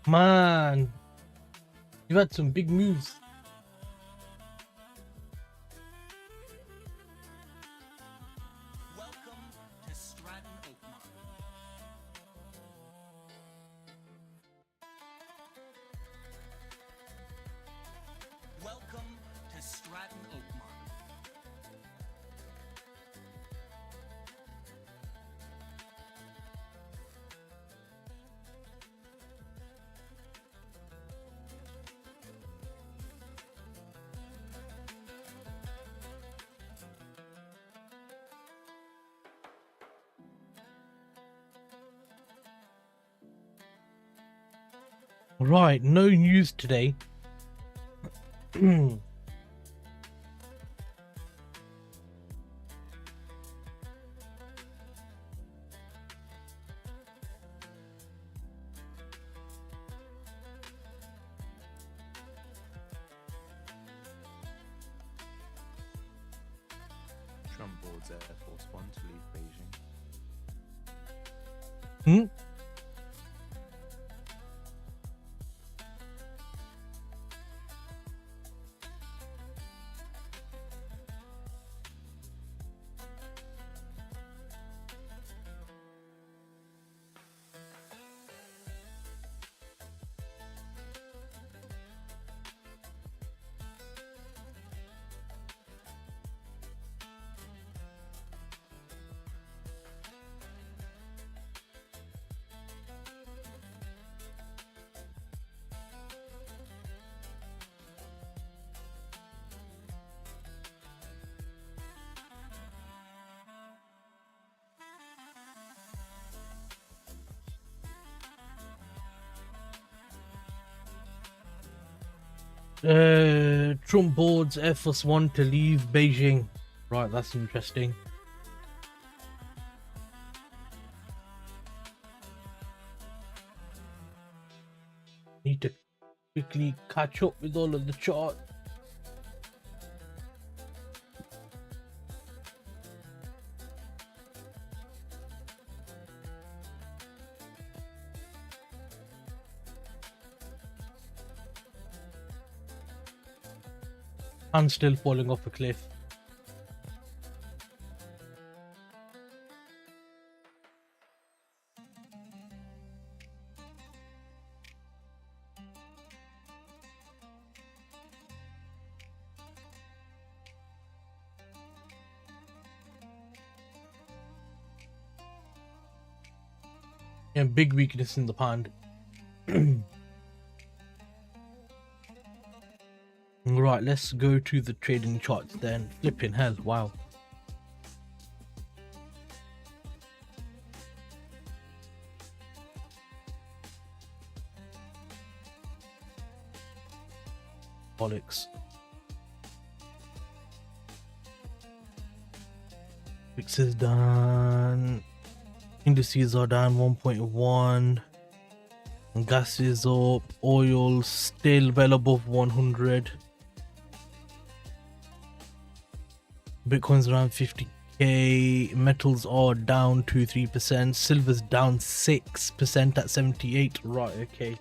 Man, you've had some big moves. Right, no news today. Trump boards Air Force One to leave Beijing. Trump boards Air Force One to leave Beijing. Right, that's interesting. Need to quickly catch up with all of the chart. I'm still falling off a cliff. Yeah, big weakness in the pound. Right, let's go to the trading charts then. Flipping hell, wow. Bollocks. Fix is done. Indices are down 1.1. Gas is up. Oil still well above 100. Bitcoin's around 50k. Metals are down 2-3%. Silver's down 6% at 78. Right, okay.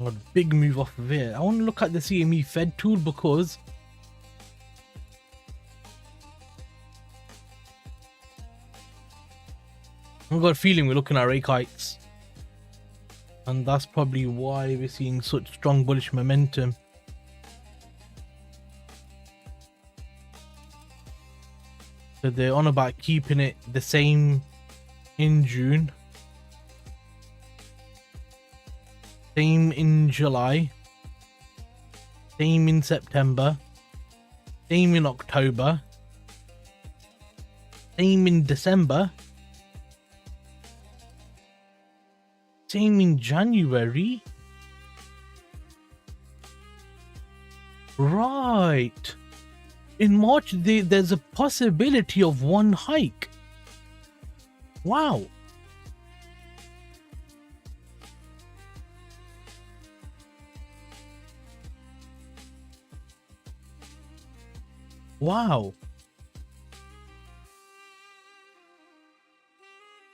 A big move off of it. I want to look at the CME Fed tool because I've got a feeling we're looking at rate hikes, and that's probably why we're seeing such strong bullish momentum. So they're on about keeping it the same in June, same in July, same in September, same in October, same in December, same in January. Right. In March, there's a possibility of one hike. Wow. Wow.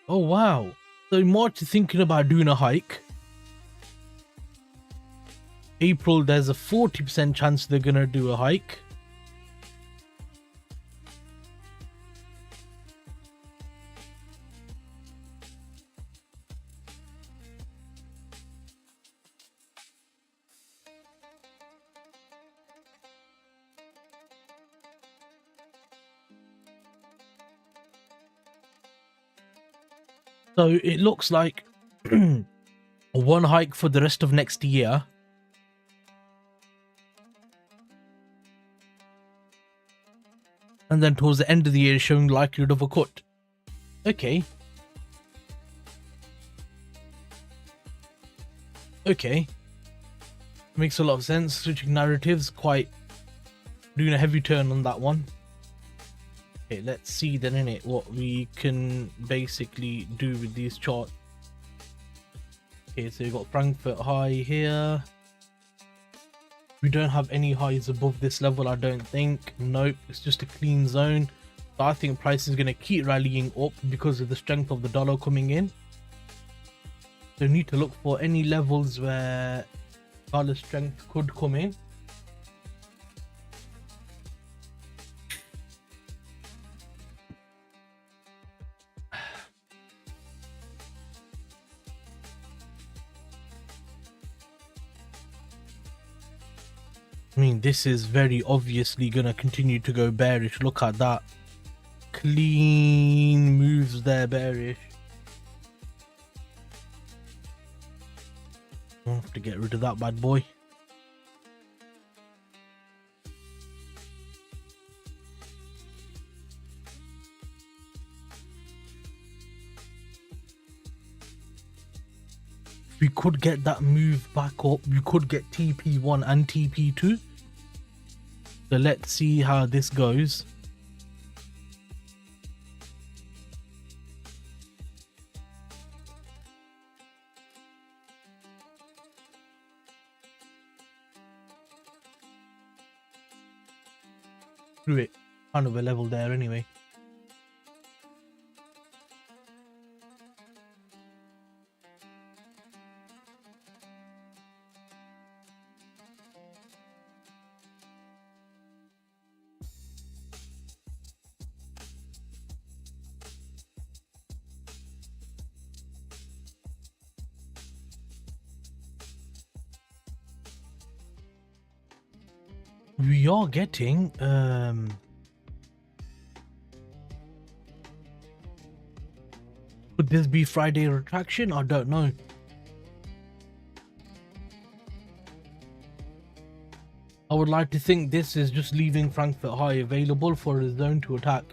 Oh wow. So March is thinking about doing a hike. April, there's a 40% chance they're gonna do a hike. So it looks like one hike for the rest of next year. And then towards the end of the year, showing likelihood of a cut. Okay. Okay. Makes a lot of sense. Switching narratives, quite doing a heavy turn on that one. Okay, let's see then in it what we can basically do with these charts. Okay, so you've got Frankfurt high here. We don't have any highs above this level, I don't think. Nope, it's just a clean zone. So I think price is going to keep rallying up because of the strength of the dollar coming in. So you need to look for any levels where dollar strength could come in. I mean, this is very obviously going to continue to go bearish. Look at that. Clean moves there, bearish. I'll have to get rid of that bad boy. We could get that move back up. We could get TP1 and TP2. So let's see how this goes. Through it. Kind of a level there anyway. We are getting could this be Friday retraction? I don't know. I would like to think this is just leaving Frankfurt high available for a zone to attack.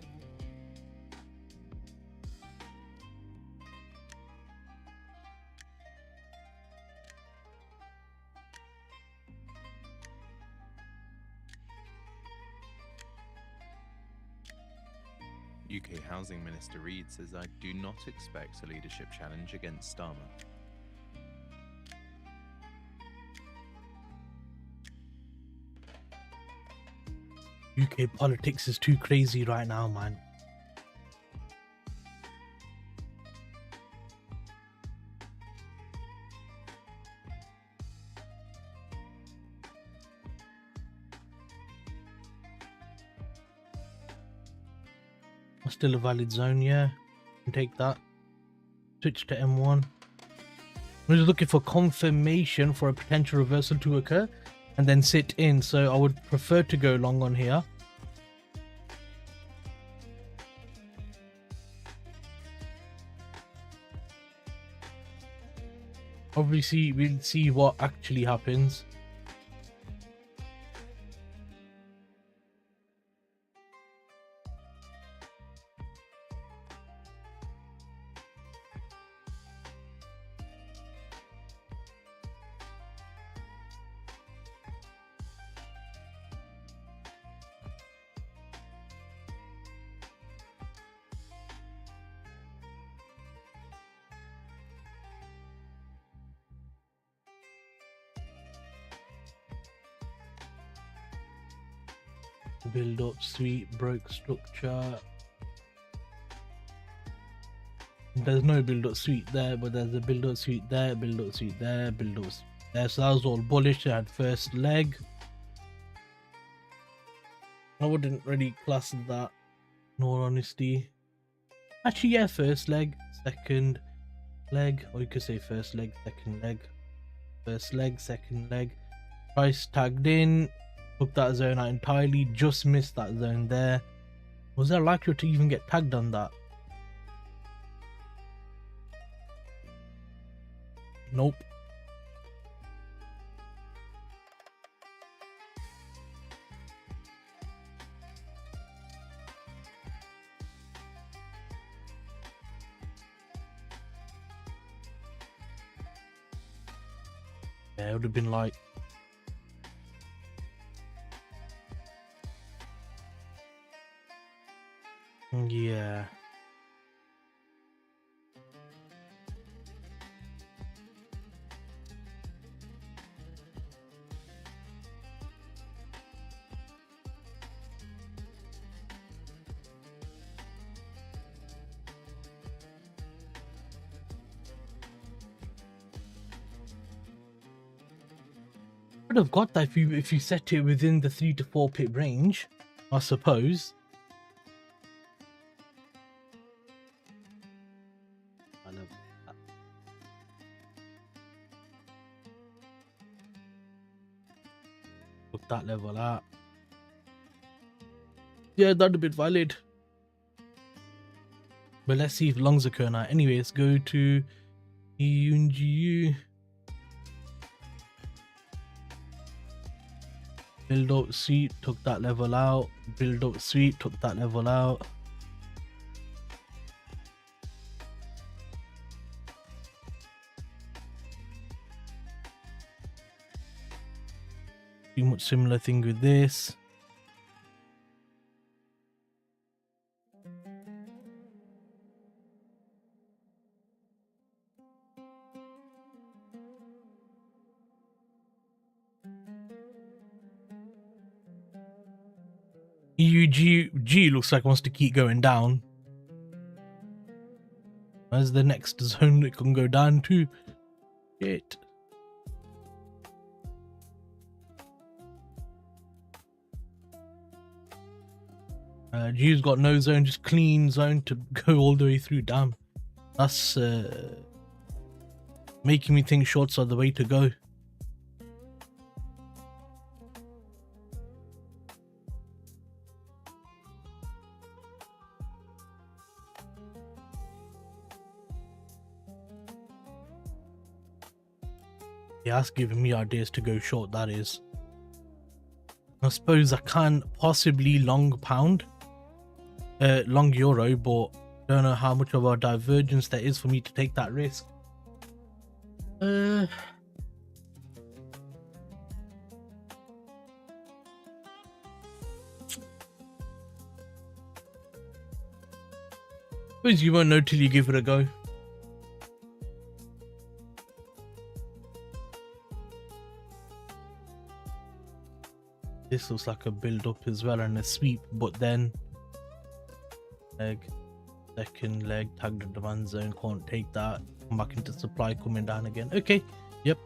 UK Housing Minister Reid says, "I do not expect a leadership challenge against Starmer." UK politics is too crazy right now, man. Still a valid zone, yeah. Can take that. Switch to M1. I'm just looking for confirmation for a potential reversal to occur and then sit in. So I would prefer to go long on here. Obviously, we'll see what actually happens. build up sweep, broke structure. There's no build up sweep there, but there's a build up sweep there, build up sweep there, build up sweep there. So that was all bullish. I had first leg. I wouldn't really class that, in all honesty. Actually, yeah, first leg, second leg, or you could say first leg, second leg, first leg, second leg. Price tagged in, took that zone out entirely, just missed that zone there. Was there likely to even get tagged on that? Nope. Yeah, it would have been like, yeah. Would have got that if you set it within the 3 to 4 pip range, I suppose. Took that level out. Yeah, that'd have been valid. But let's see if longs occur now. Anyways, go to EU and GU. Build up sweep, took that level out. Build up sweep, took that level out. Pretty much similar thing with this. EUG looks like wants to keep going down. Where's the next zone it can go down to? Shit. G's got no zone, just clean zone to go all the way through. Damn. That's making me think shorts are the way to go. Yeah, that's giving me ideas to go short, that is. I suppose I can possibly long pound, long euro, but don't know how much of a divergence there is for me to take that risk. Suppose you won't know till you give it a go. This looks like a build up as well and a sweep, but then leg, second leg, tagged the demand zone, can't take that. Come back into supply, coming down again. Okay, yep.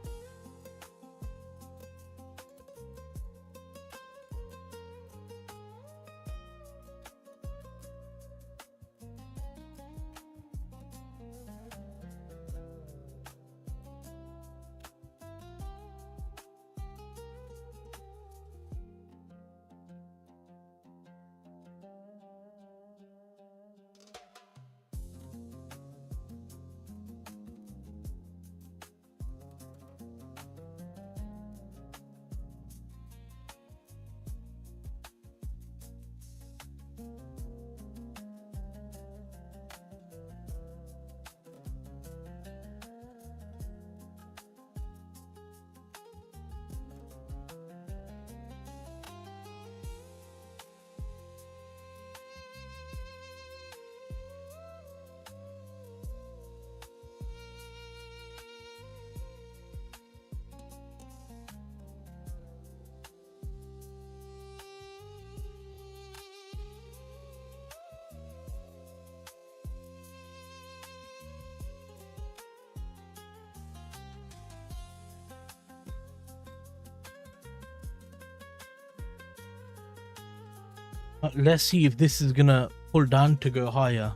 Let's see if this is gonna pull down to go higher.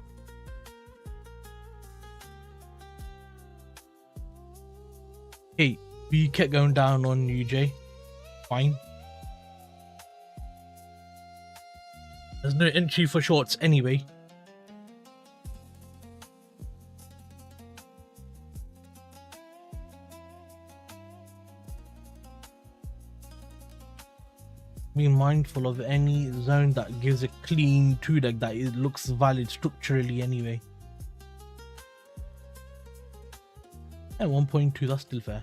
Okay, we kept going down on UJ. Fine. There's no entry for shorts anyway. Be mindful of any zone that gives a clean 2-leg that it looks valid structurally anyway. At 1.2, that's still fair.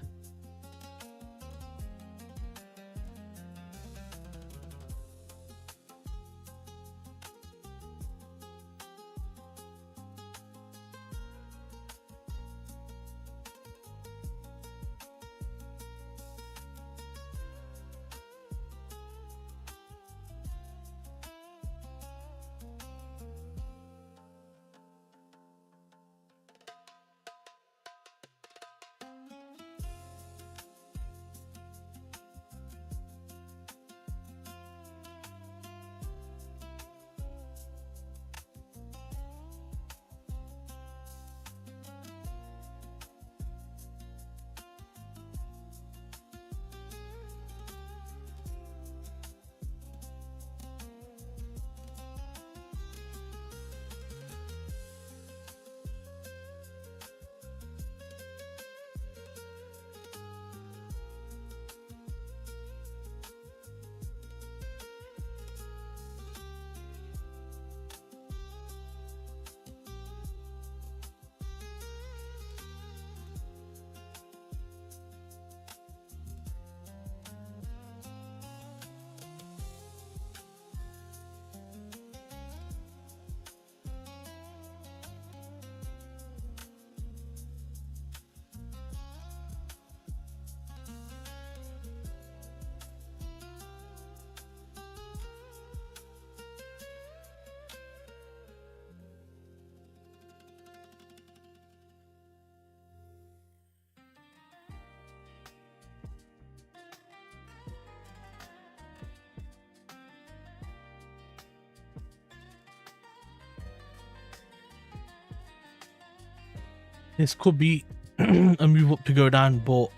This could be a move up to go down, but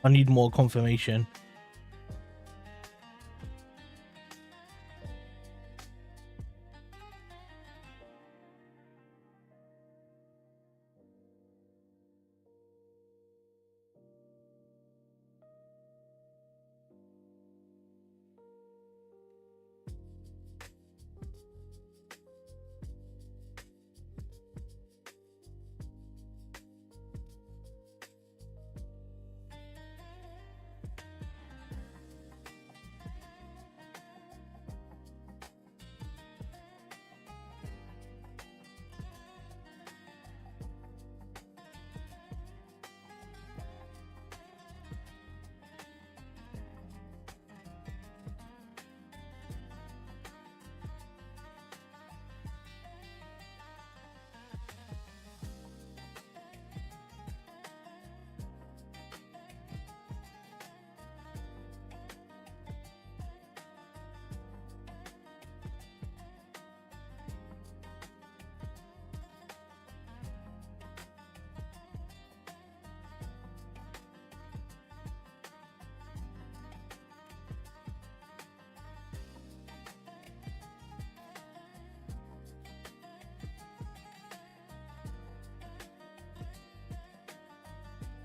I need more confirmation.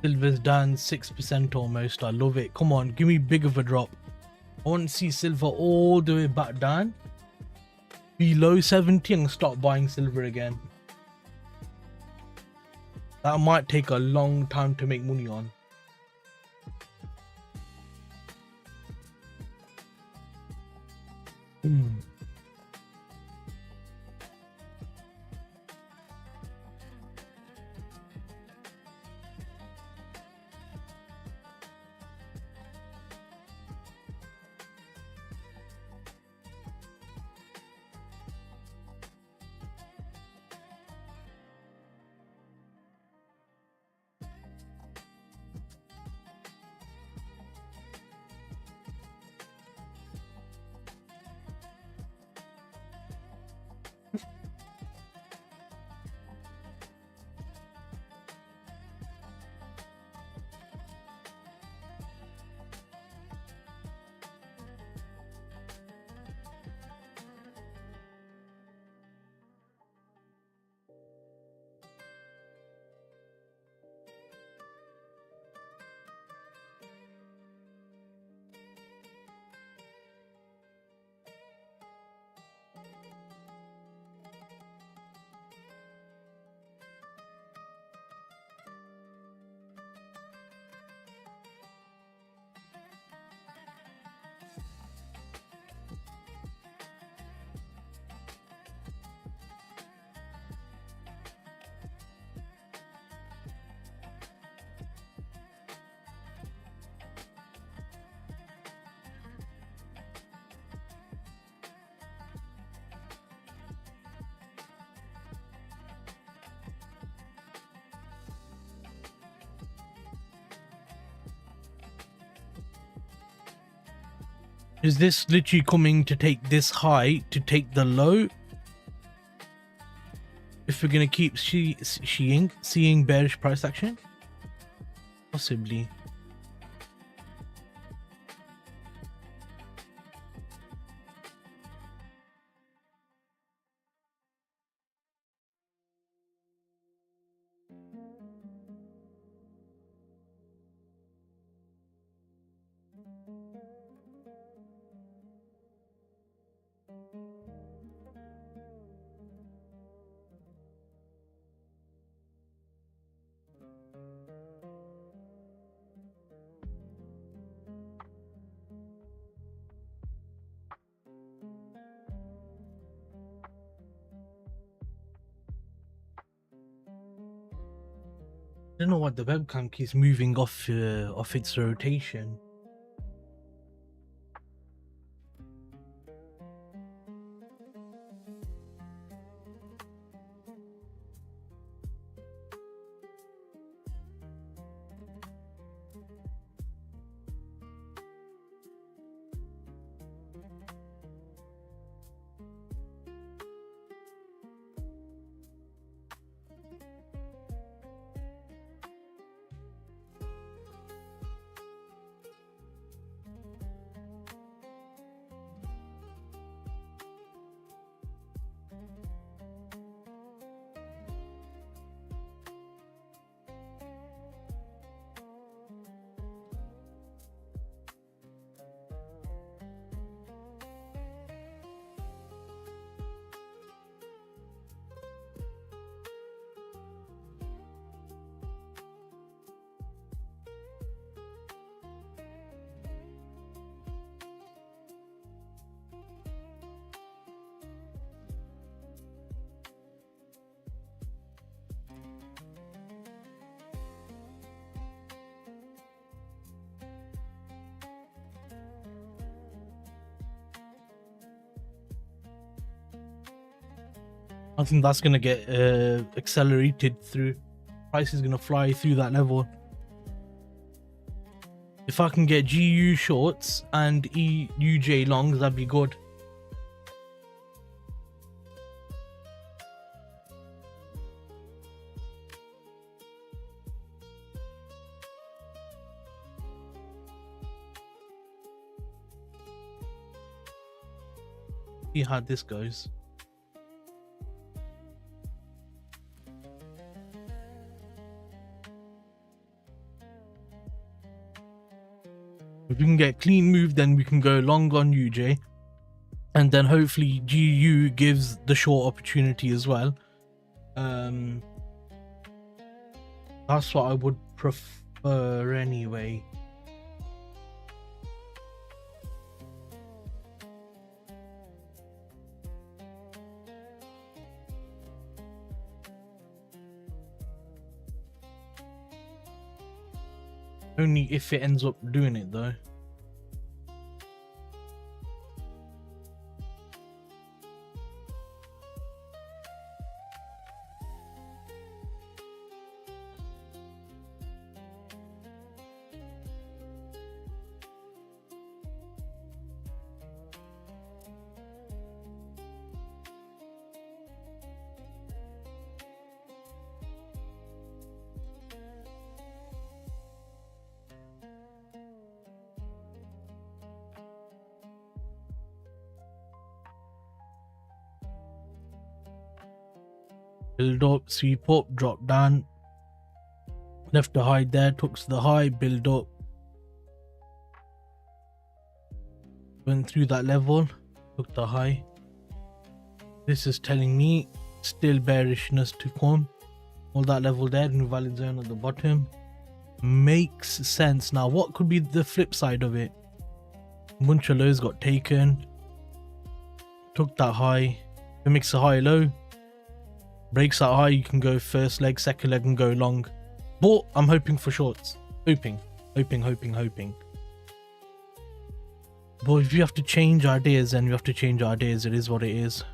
Silver's down 6% almost. I love it. Come on, give me big of a drop. I want to see silver all the way back down below 70 and start buying silver again. That might take a long time to make money on. Is this literally coming to take this high to take the low? If we're gonna keep seeing bearish price action? Possibly. I don't know what the webcam keeps moving off its rotation. I think that's gonna get accelerated through. Price is gonna fly through that level. If I can get GU shorts and EUJ longs, that'd be good. See how this goes. If we can get clean move, then we can go long on UJ, and then hopefully GU gives the short opportunity as well. That's what I would prefer anyway. Only if it ends up doing it though. Build up, sweep up, drop down, left the high there, took to the high, build up, went through that level, took the high. This is telling me still bearishness to come. All that level there, invalid zone at the bottom. Makes sense. Now what could be the flip side of it? A bunch of lows got taken, took that high, it makes a high low. Breaks that high, you can go first leg, second leg and go long. But I'm hoping for shorts. Hoping. But if you have to change ideas, then you have to change ideas. It is what it is.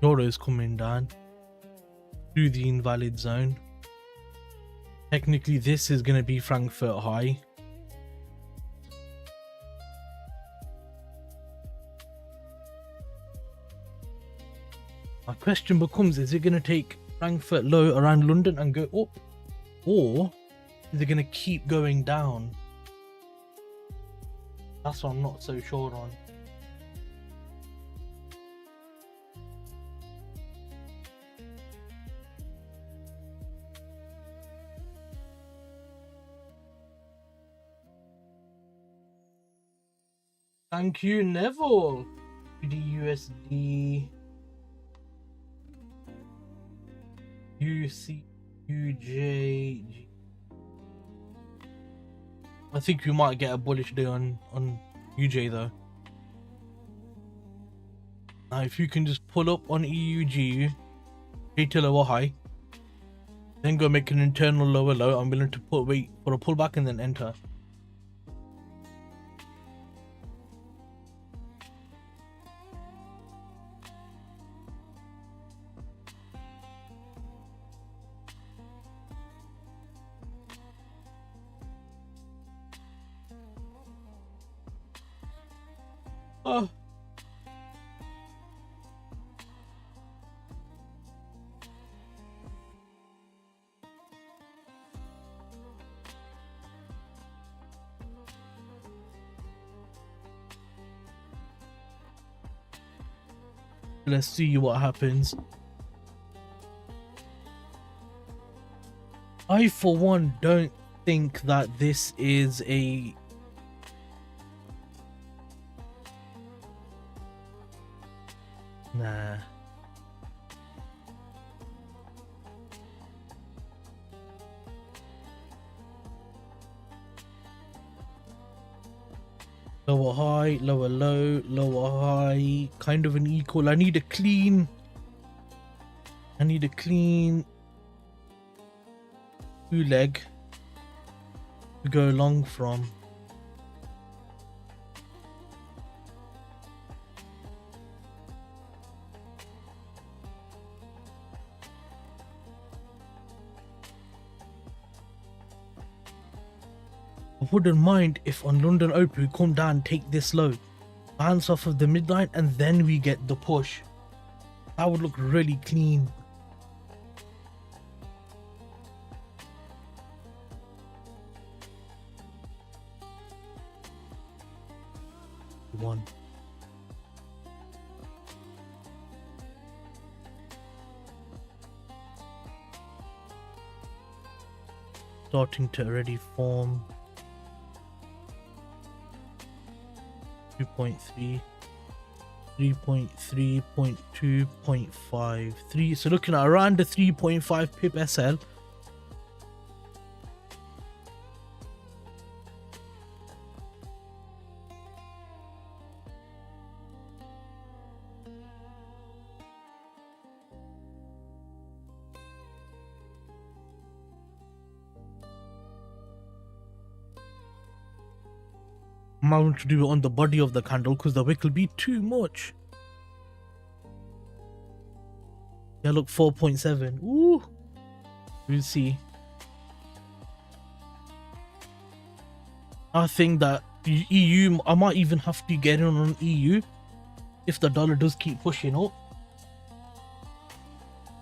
Euro is coming down through the invalid zone. Technically, this is going to be Frankfurt high. My question becomes, is it going to take Frankfurt low around London and go up? Or is it going to keep going down? That's what I'm not so sure on. Thank you, Neville. GBPUSD, UJ. I think we might get a bullish day on UJ though. Now, if you can just pull up on EUG, wait till lower high, then go make an internal lower low. I'm willing to wait for a pullback and then enter. Oh. Let's see what happens. I, for one, don't think that this is a nah. Lower high, lower low, lower high, kind of an equal. I need a clean two leg to go long from. I wouldn't mind if on London Open we come down, take this low, bounce off of the midline, and then we get the push. That would look really clean. One. Starting to already form. 2.3, 3.3, 0.2, 0.5, 3. So looking at around the 3.5 pip SL. I'm not going to do it on the body of the candle because the wick will be too much. Yeah, look, 4.7. Ooh. We'll see. I think that EU, I might even have to get in on EU if the dollar does keep pushing up.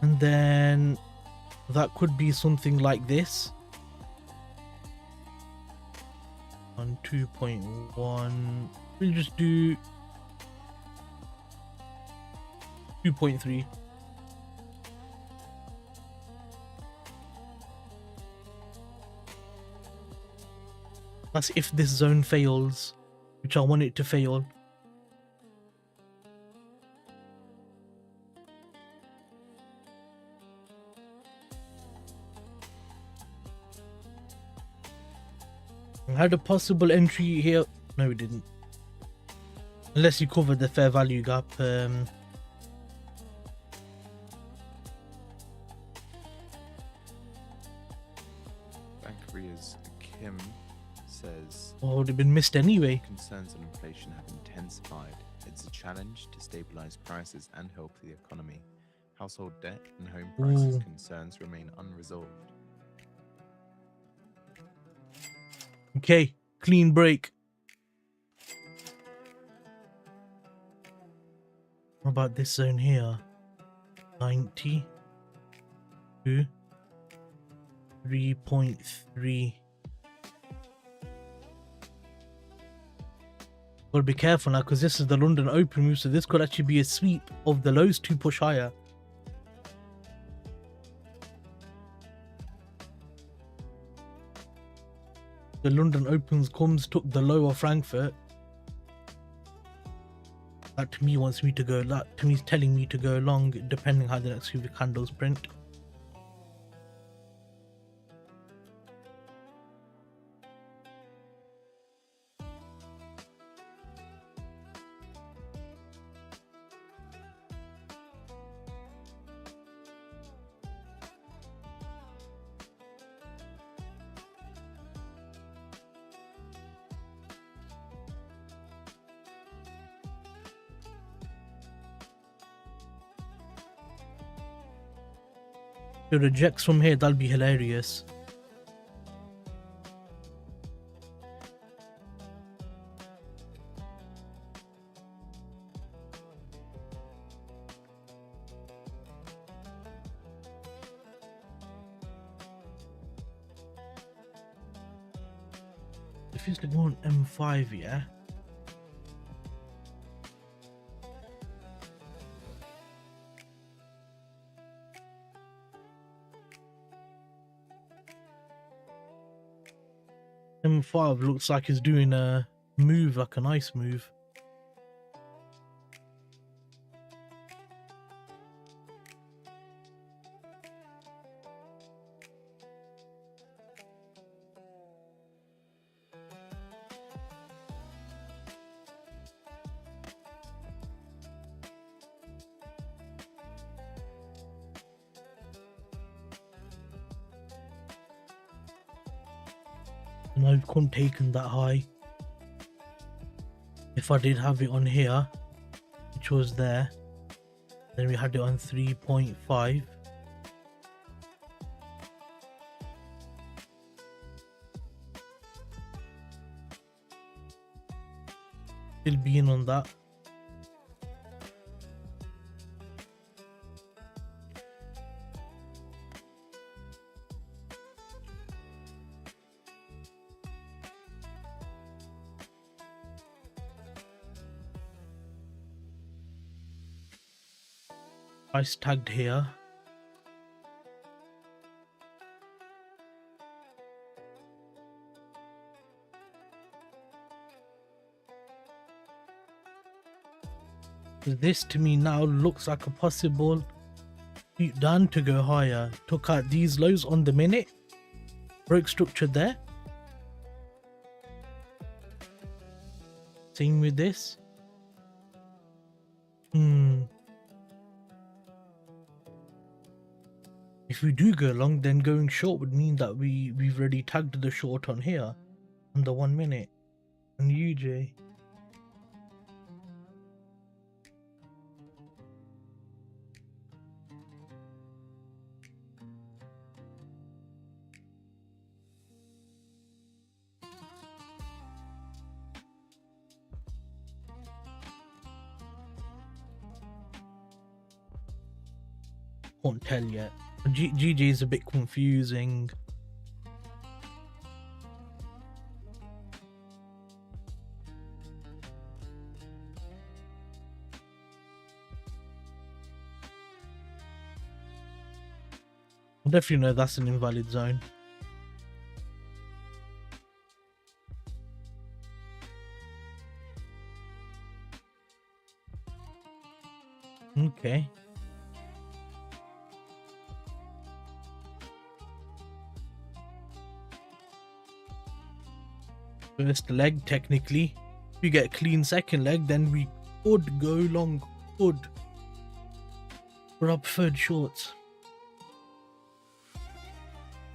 And then that could be something like this. On 2.1, we'll just do 2.3. That's if this zone fails, which I want it to fail. I had a possible entry here. No, we didn't. Unless you covered the fair value gap. Bank Korea's Kim says, Oh, they've been missed anyway. Concerns on inflation have intensified. It It's a challenge to stabilize prices and help the economy. Household debt and home prices concerns remain unresolved. Okay, clean break. What about this zone here? 90 to 3.3. Gotta be careful now because this is the London Open move, so this could actually be a sweep of the lows to push higher. The London Opens took the low of Frankfurt. That to me wants me to go. That to me is telling me to go long, depending how the next few candles print. If it rejects from here, that'll be hilarious. If it's to go on M5, yeah. M5 looks like it's doing a move, like a nice move. And I couldn't taken that high. If I did have it on here, which was there, then we had it on 3.5. Still being on that. Price tagged here. This to me now looks like a possible shoot down to go higher. Took out these lows on the minute, broke structure there. Same with this. If we do go long, then going short would mean that we've already tagged the short on here on the 1 minute on UJ. Can't tell yet. GG is a bit confusing. I definitely know that's an invalid zone. Okay. First leg, technically. If we get a clean second leg, then we could go long. Could. For our preferred shorts.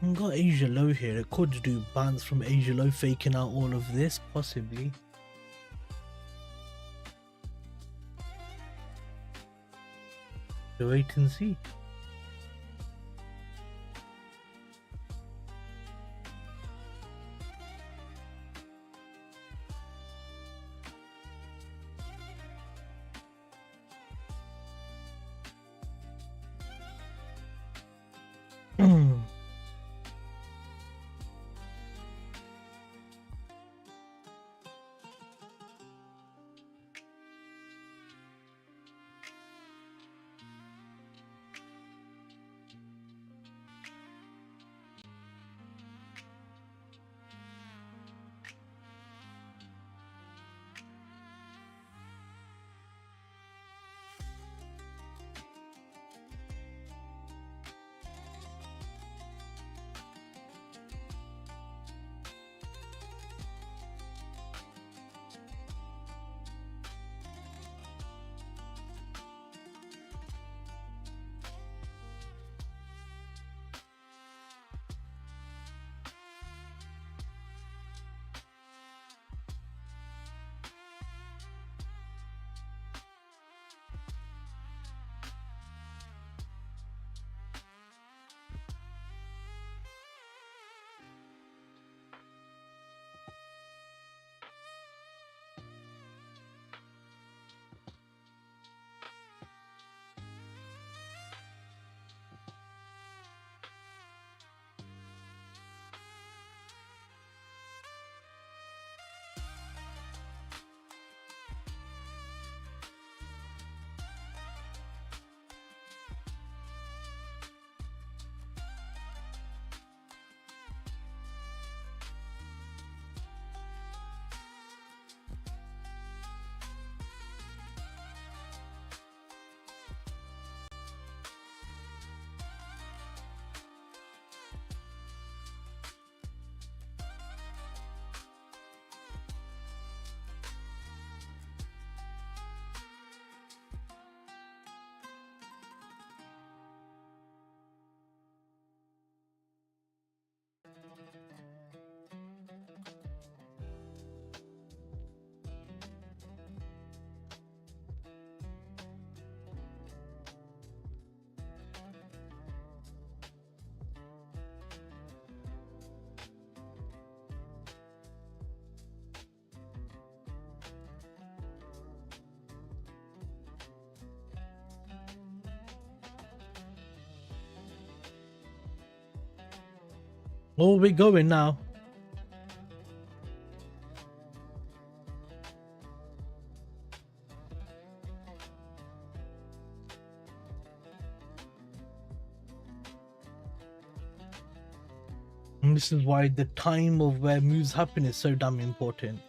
We've got Asia low here. It could do bounce from Asia low, faking out all of this, possibly. Wait and see. Oh, we're going now. And this is why the time of where moves happen is so damn important.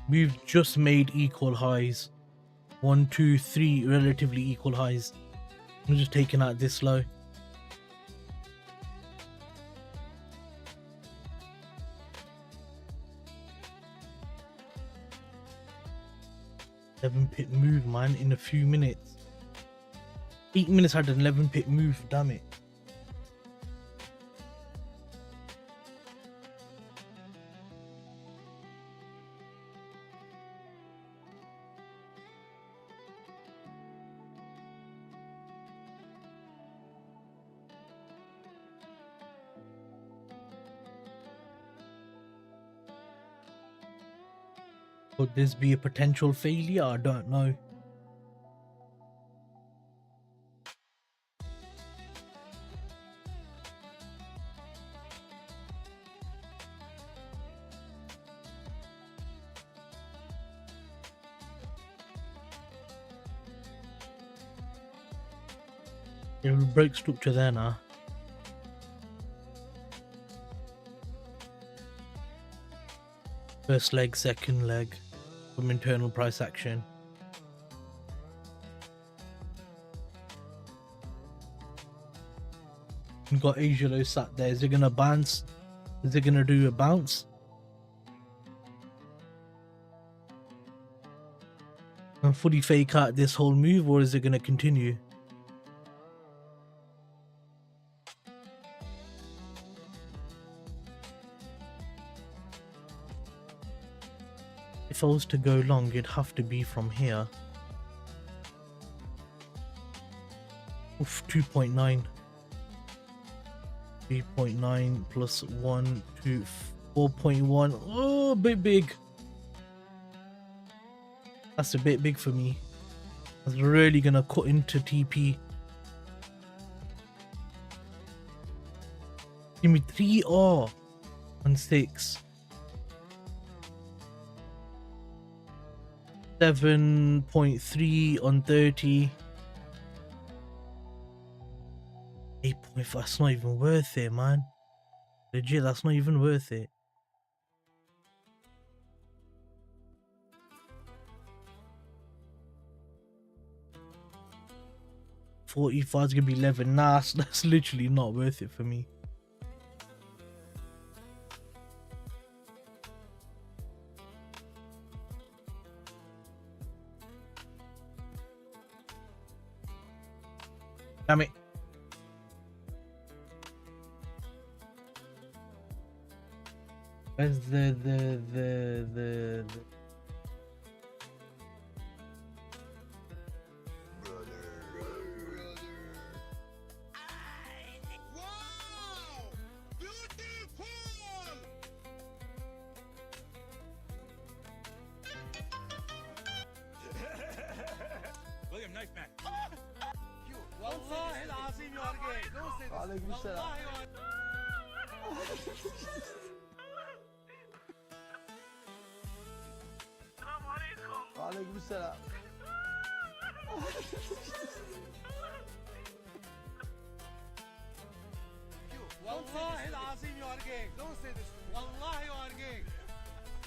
We've just made equal highs. 1, 2, 3 relatively equal highs. I'm just taking out this low. $11 move, man, in a few minutes. 8 minutes had an $11 move, damn it. Could this be a potential failure? I don't know. It will break structure there now. First leg, second leg from internal price action. We've got Asia low sat there. Is it gonna bounce? Is it gonna do a bounce? And fully fake out this whole move, or is it gonna continue? If I was to go long, it'd have to be from here. Oof, 2.9. 3.9 plus 1 to 4.1. Oh, a bit big. That's a bit big for me. That's really gonna cut into TP. Give me 3R on 6. 7.3 on 30. 8.5. That's not even worth it, man. Legit, that's not even worth it. $45 is gonna be 11. Nah, that's literally not worth it for me. Damn it. Where's the William, knife man. والله العظيم you are gay. Don't say this. وعليكم السلام. السلام عليكم. وعليكم السلام. والله العظيم you are gay. Don't say this. والله you are gay.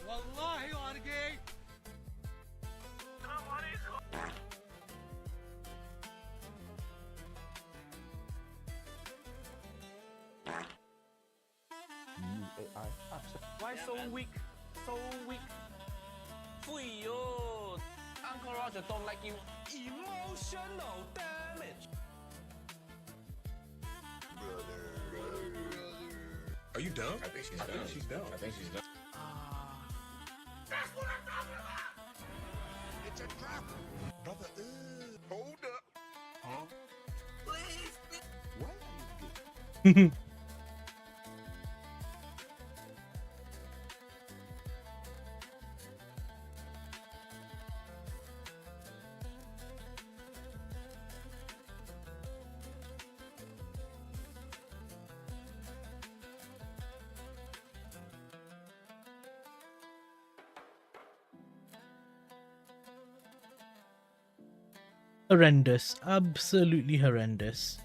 والله you are gay. السلام عليكم. Why so weak? So weak. Fuyo. Uncle Roger don't like you. Emotional damage. Are you dumb? I think she's dumb. She's dumb. I think she's dumb. That's what I'm talking about. It's a trap. Brother, hold up. Huh? Please. What are you horrendous, absolutely horrendous.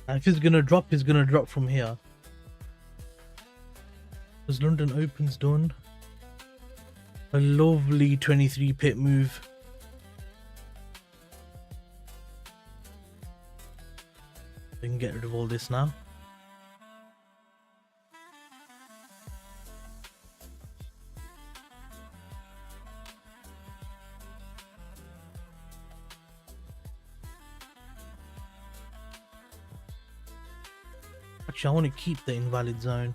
And if it's gonna drop, it's gonna drop from here. Because London Open's done. A lovely 23 pip move. We can get rid of all this now. Actually, I want to keep the invalid zone.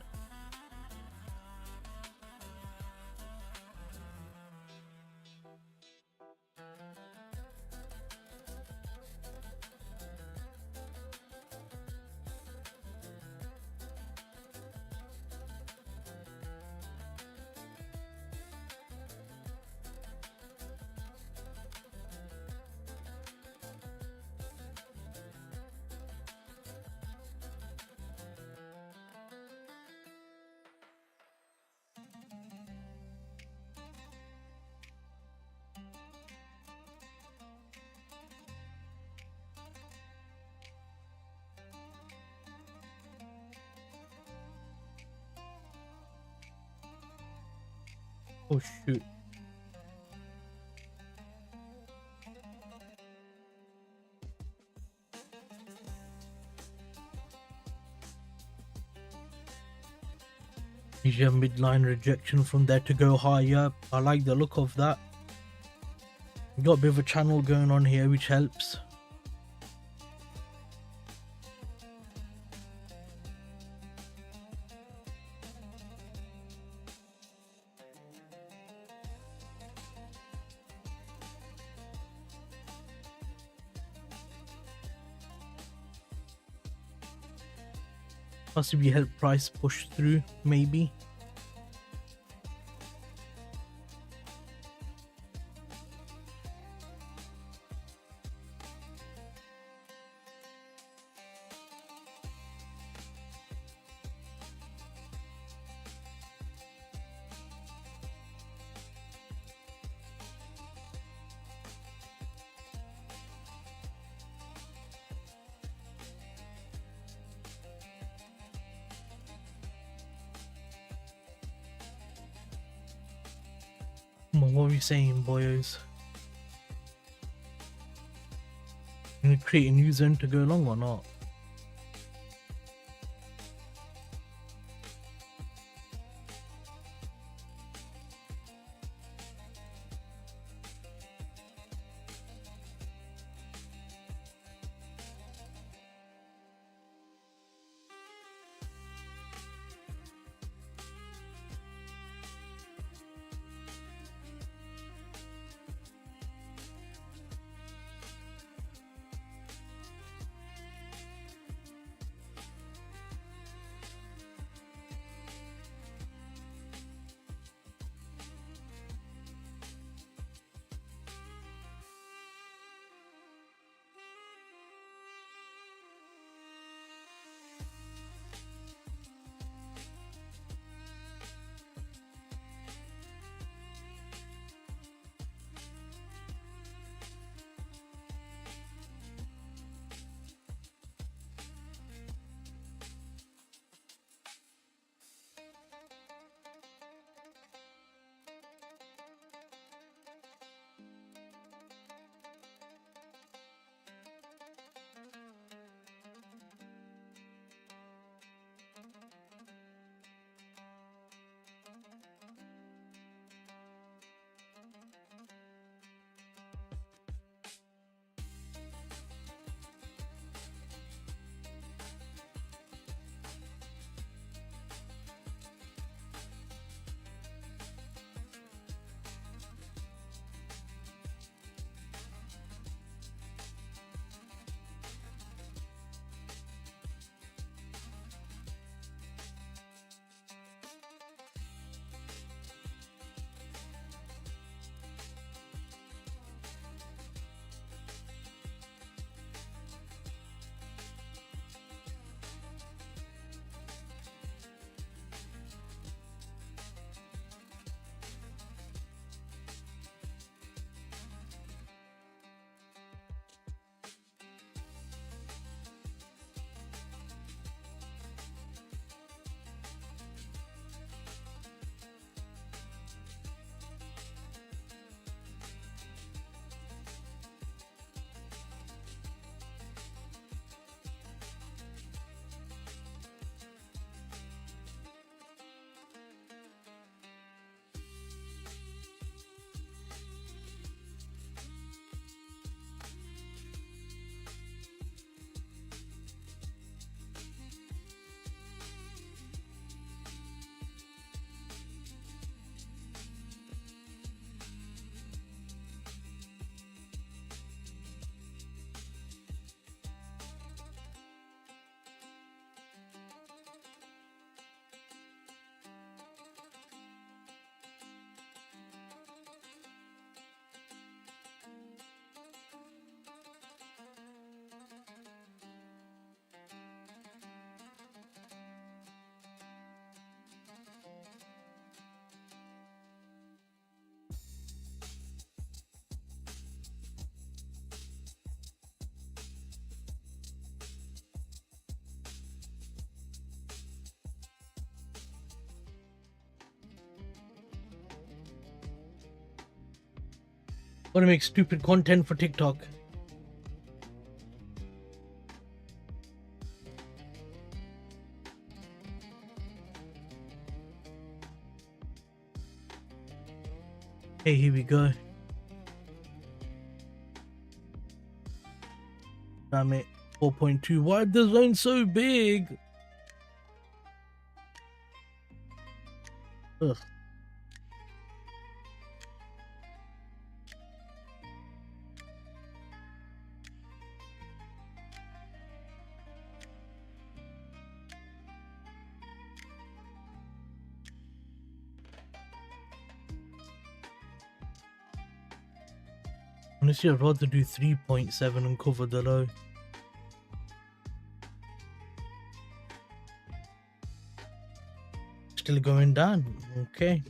Oh shoot. Asia midline rejection from there to go higher. I like the look of that. Got a bit of a channel going on here, which helps. Possibly help price push through, maybe. Come on, what are we saying, boys? Can we create a new zone to go along or not? Want to make stupid content for TikTok. Hey, here we go. Damn it. 4.2. Why is the zone so big? Ugh. Honestly, I'd rather do 3.7 and cover the low. Still going down. Okay.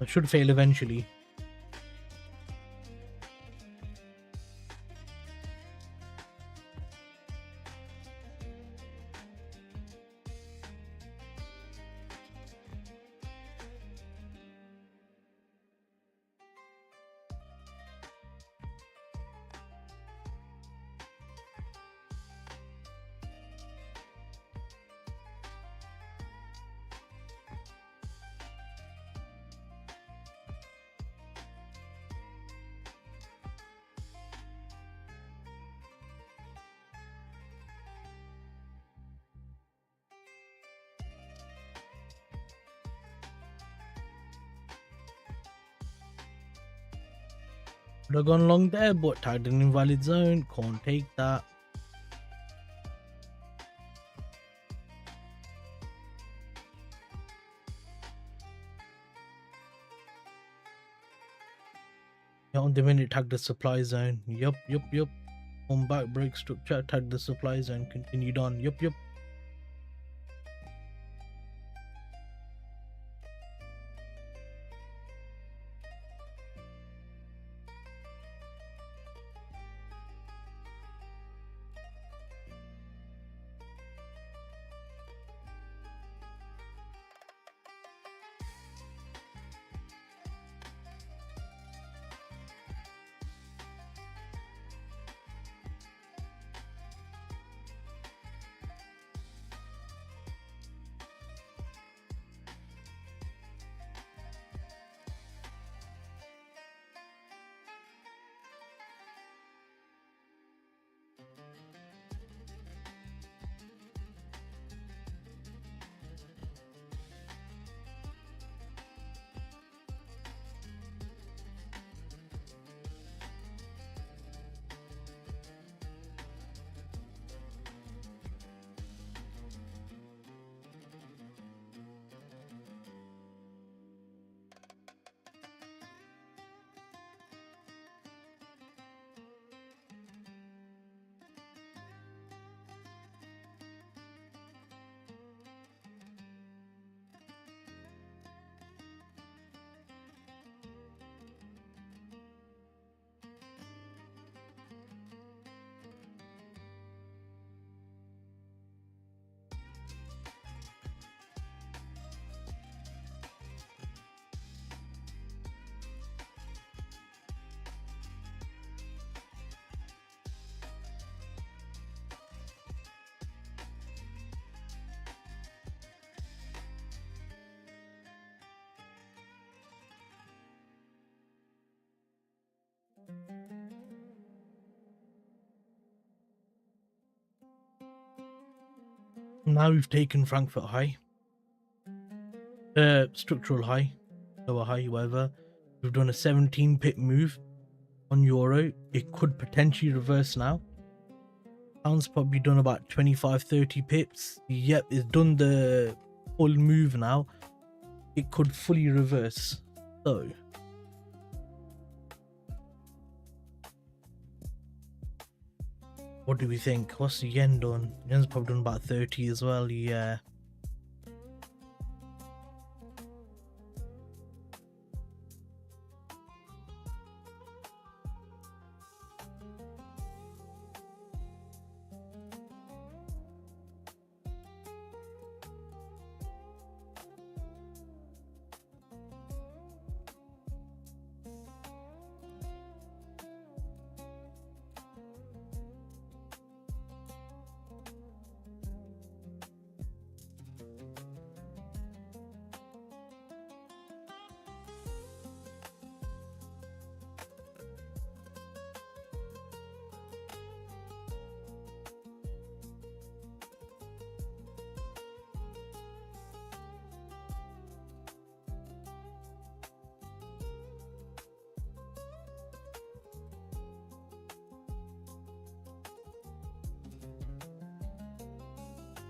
I should fail eventually. Would have gone long there, but tagged an invalid zone. Can't take that. Yeah, on the minute, tag the supply zone. Yup. Come back, break structure, tag the supply zone, continued on. Yup. Now we've taken Frankfurt high, structural high, lower high, whatever. We've done a 17 pip move on euro. It could potentially reverse now. Pound's probably done about 25-30 pips. Yep, it's done the full move now. It could fully reverse. So what do we think? What's the yen done? Yen's probably done about 30 as well. Yeah.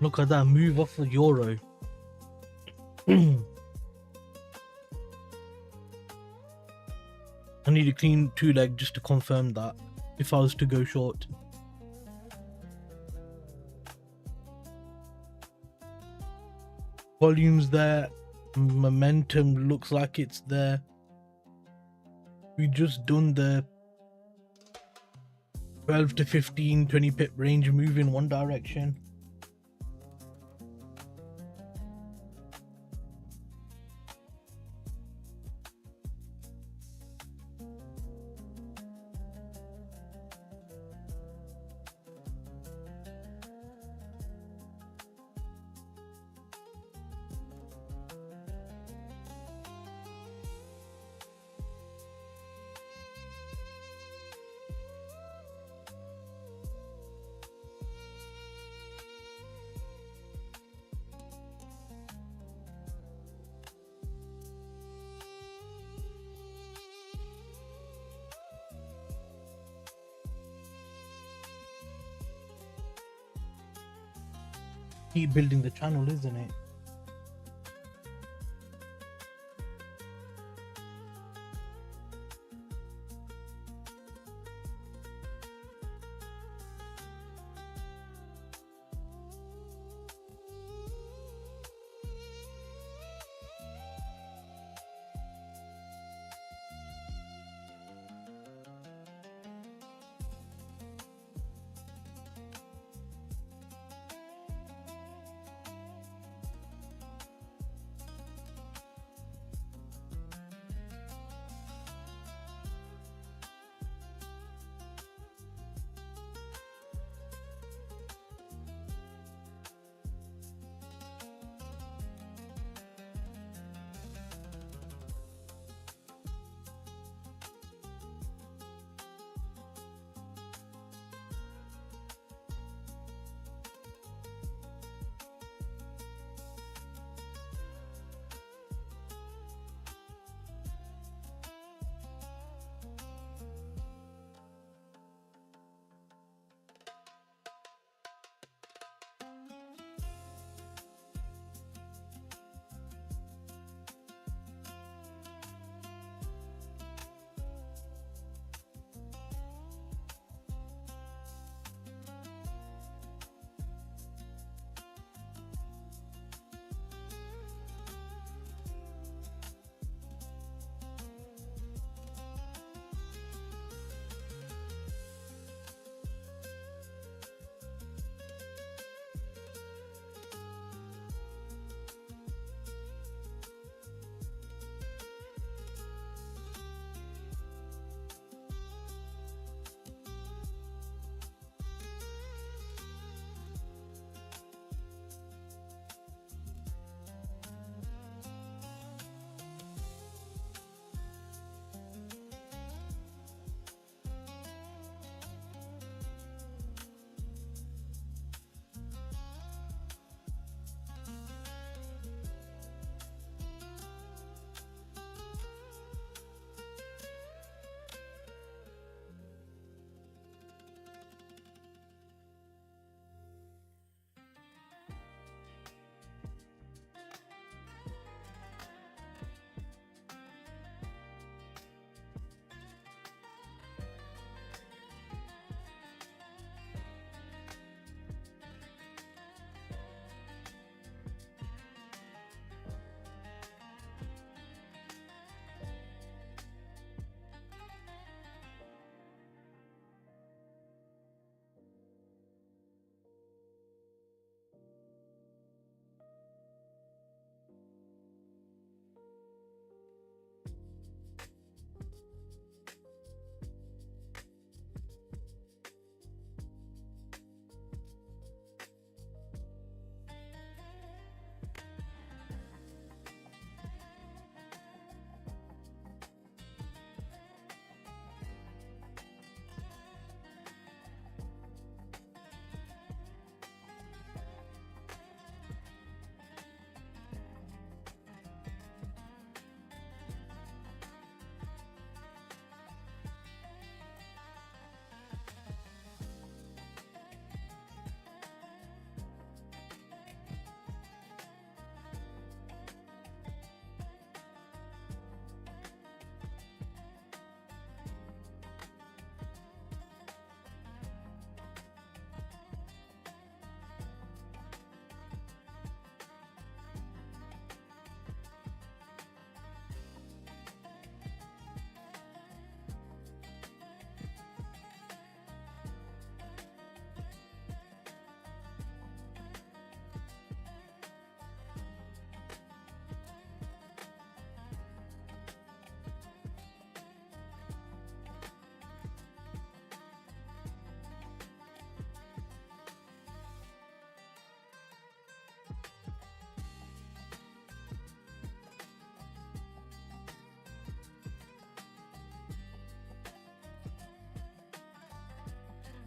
Look at that move off the euro. I need a clean 2-leg just to confirm that if I was to go short. Volume's there, momentum looks like it's there. We just done the 12 to 15, 20 pip range move in one direction. Keep building the channel, isn't it?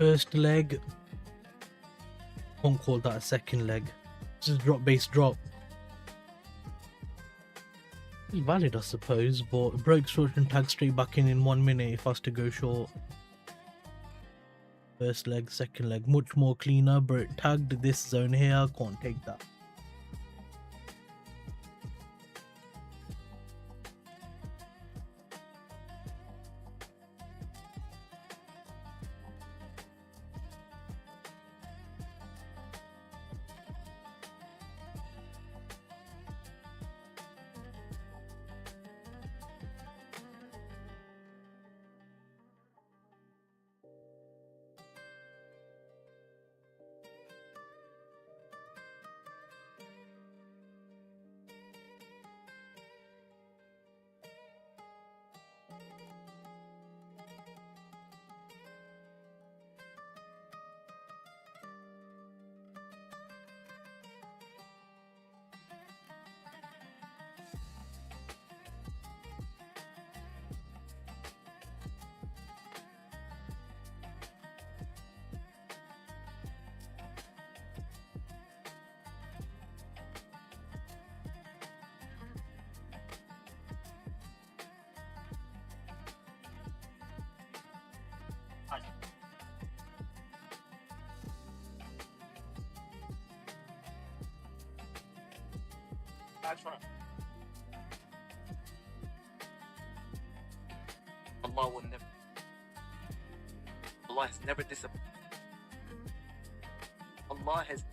First leg. Won't call that a second leg. Just drop base drop. It's valid, I suppose, but it broke short and tagged straight back in 1 minute if I was to go short. First leg, second leg, much more cleaner, but it tagged this zone here. I can't take that. That's right. Allah will never. Allah has never disappointed. Allah has.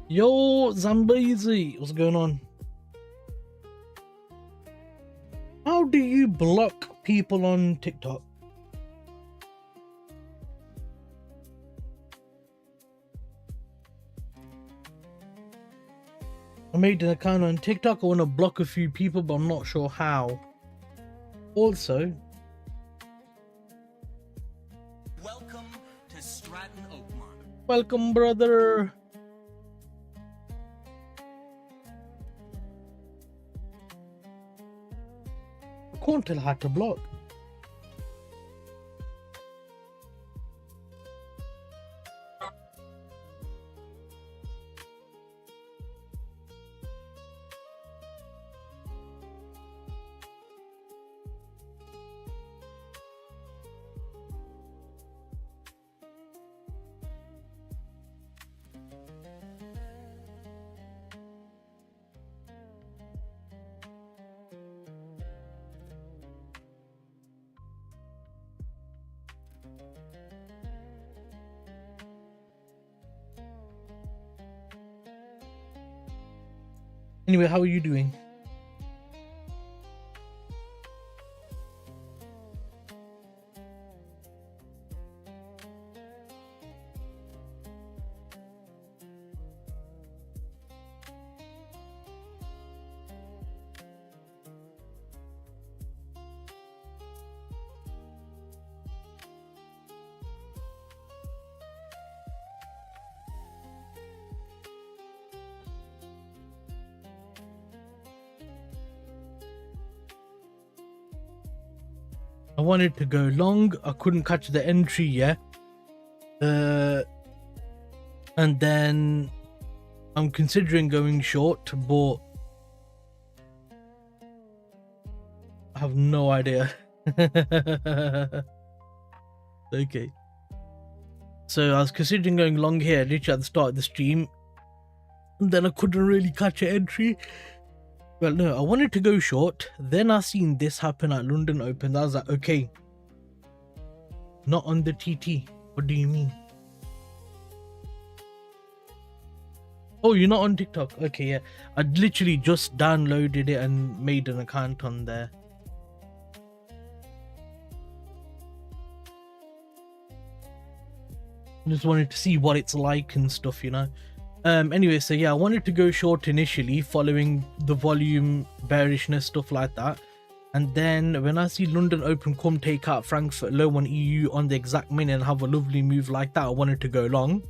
Yo, Zambezi, what's going on? How do you block people on TikTok? I made an account on TikTok. I want to block a few people, but I'm not sure how. Also, Welcome to Stratton Oakmont. welcome, brother. I can't tell how to block. Anyway, how are you doing? I wanted to go long. I couldn't catch the entry yet. And then I'm considering going short, but I have no idea. Okay. So I was considering going long here, literally at the start of the stream. And then I couldn't really catch an entry. Well, no, I wanted to go short. Then I seen this happen at London Open. I was like, okay, not on the TT. What do you mean? Oh, you're not on TikTok? Okay, yeah. I literally just downloaded it and made an account on there. Just wanted to see what it's like and stuff, you know. Anyway, so yeah, I wanted to go short initially following the volume bearishness, stuff like that. And then when I see London Open come take out Frankfurt low on EU on the exact minute and have a lovely move like that, I wanted to go long.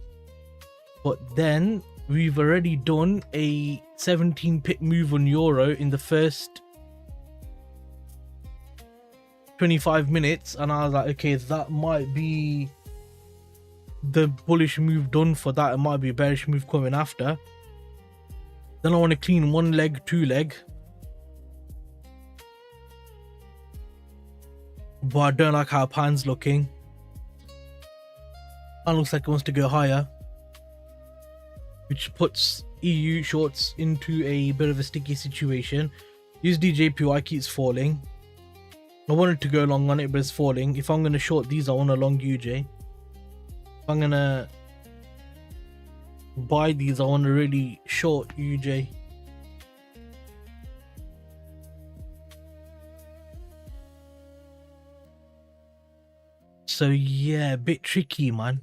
But then we've already done a 17 pip move on euro in the first 25 minutes, and I was like, okay, that might be the bullish move done for that. It might be a bearish move coming after. Then I want to clean one leg, two leg, but I don't like how pound's looking. It looks like it wants to go higher, which puts EU shorts into a bit of a sticky situation. USD JPY keeps falling. I wanted to go long on it, but it's falling. If I'm going to short these, I want a long UJ. If I'm gonna buy these, I want to really short UJ. So yeah, a bit tricky, man.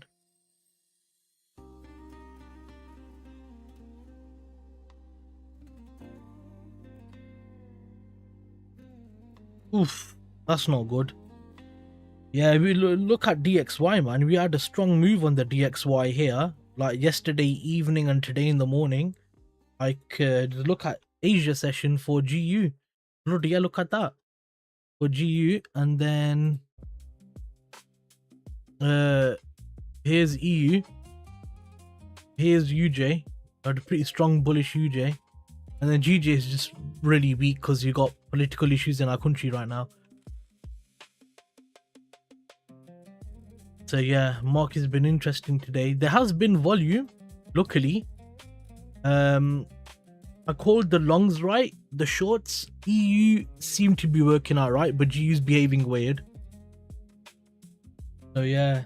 Oof, that's not good. Yeah, we look at DXY, man. We had a strong move on the DXY here, like yesterday evening and today in the morning. Like, look at Asia session for GU. Bloody yeah, look at that for GU, and then here's EU, here's UJ. Had a pretty strong bullish UJ, and then GJ is just really weak because you got political issues in our country right now. So yeah, market has been interesting today. There has been volume, luckily. I called the longs right. The shorts, EU seem to be working out right, but GU's behaving weird. So yeah.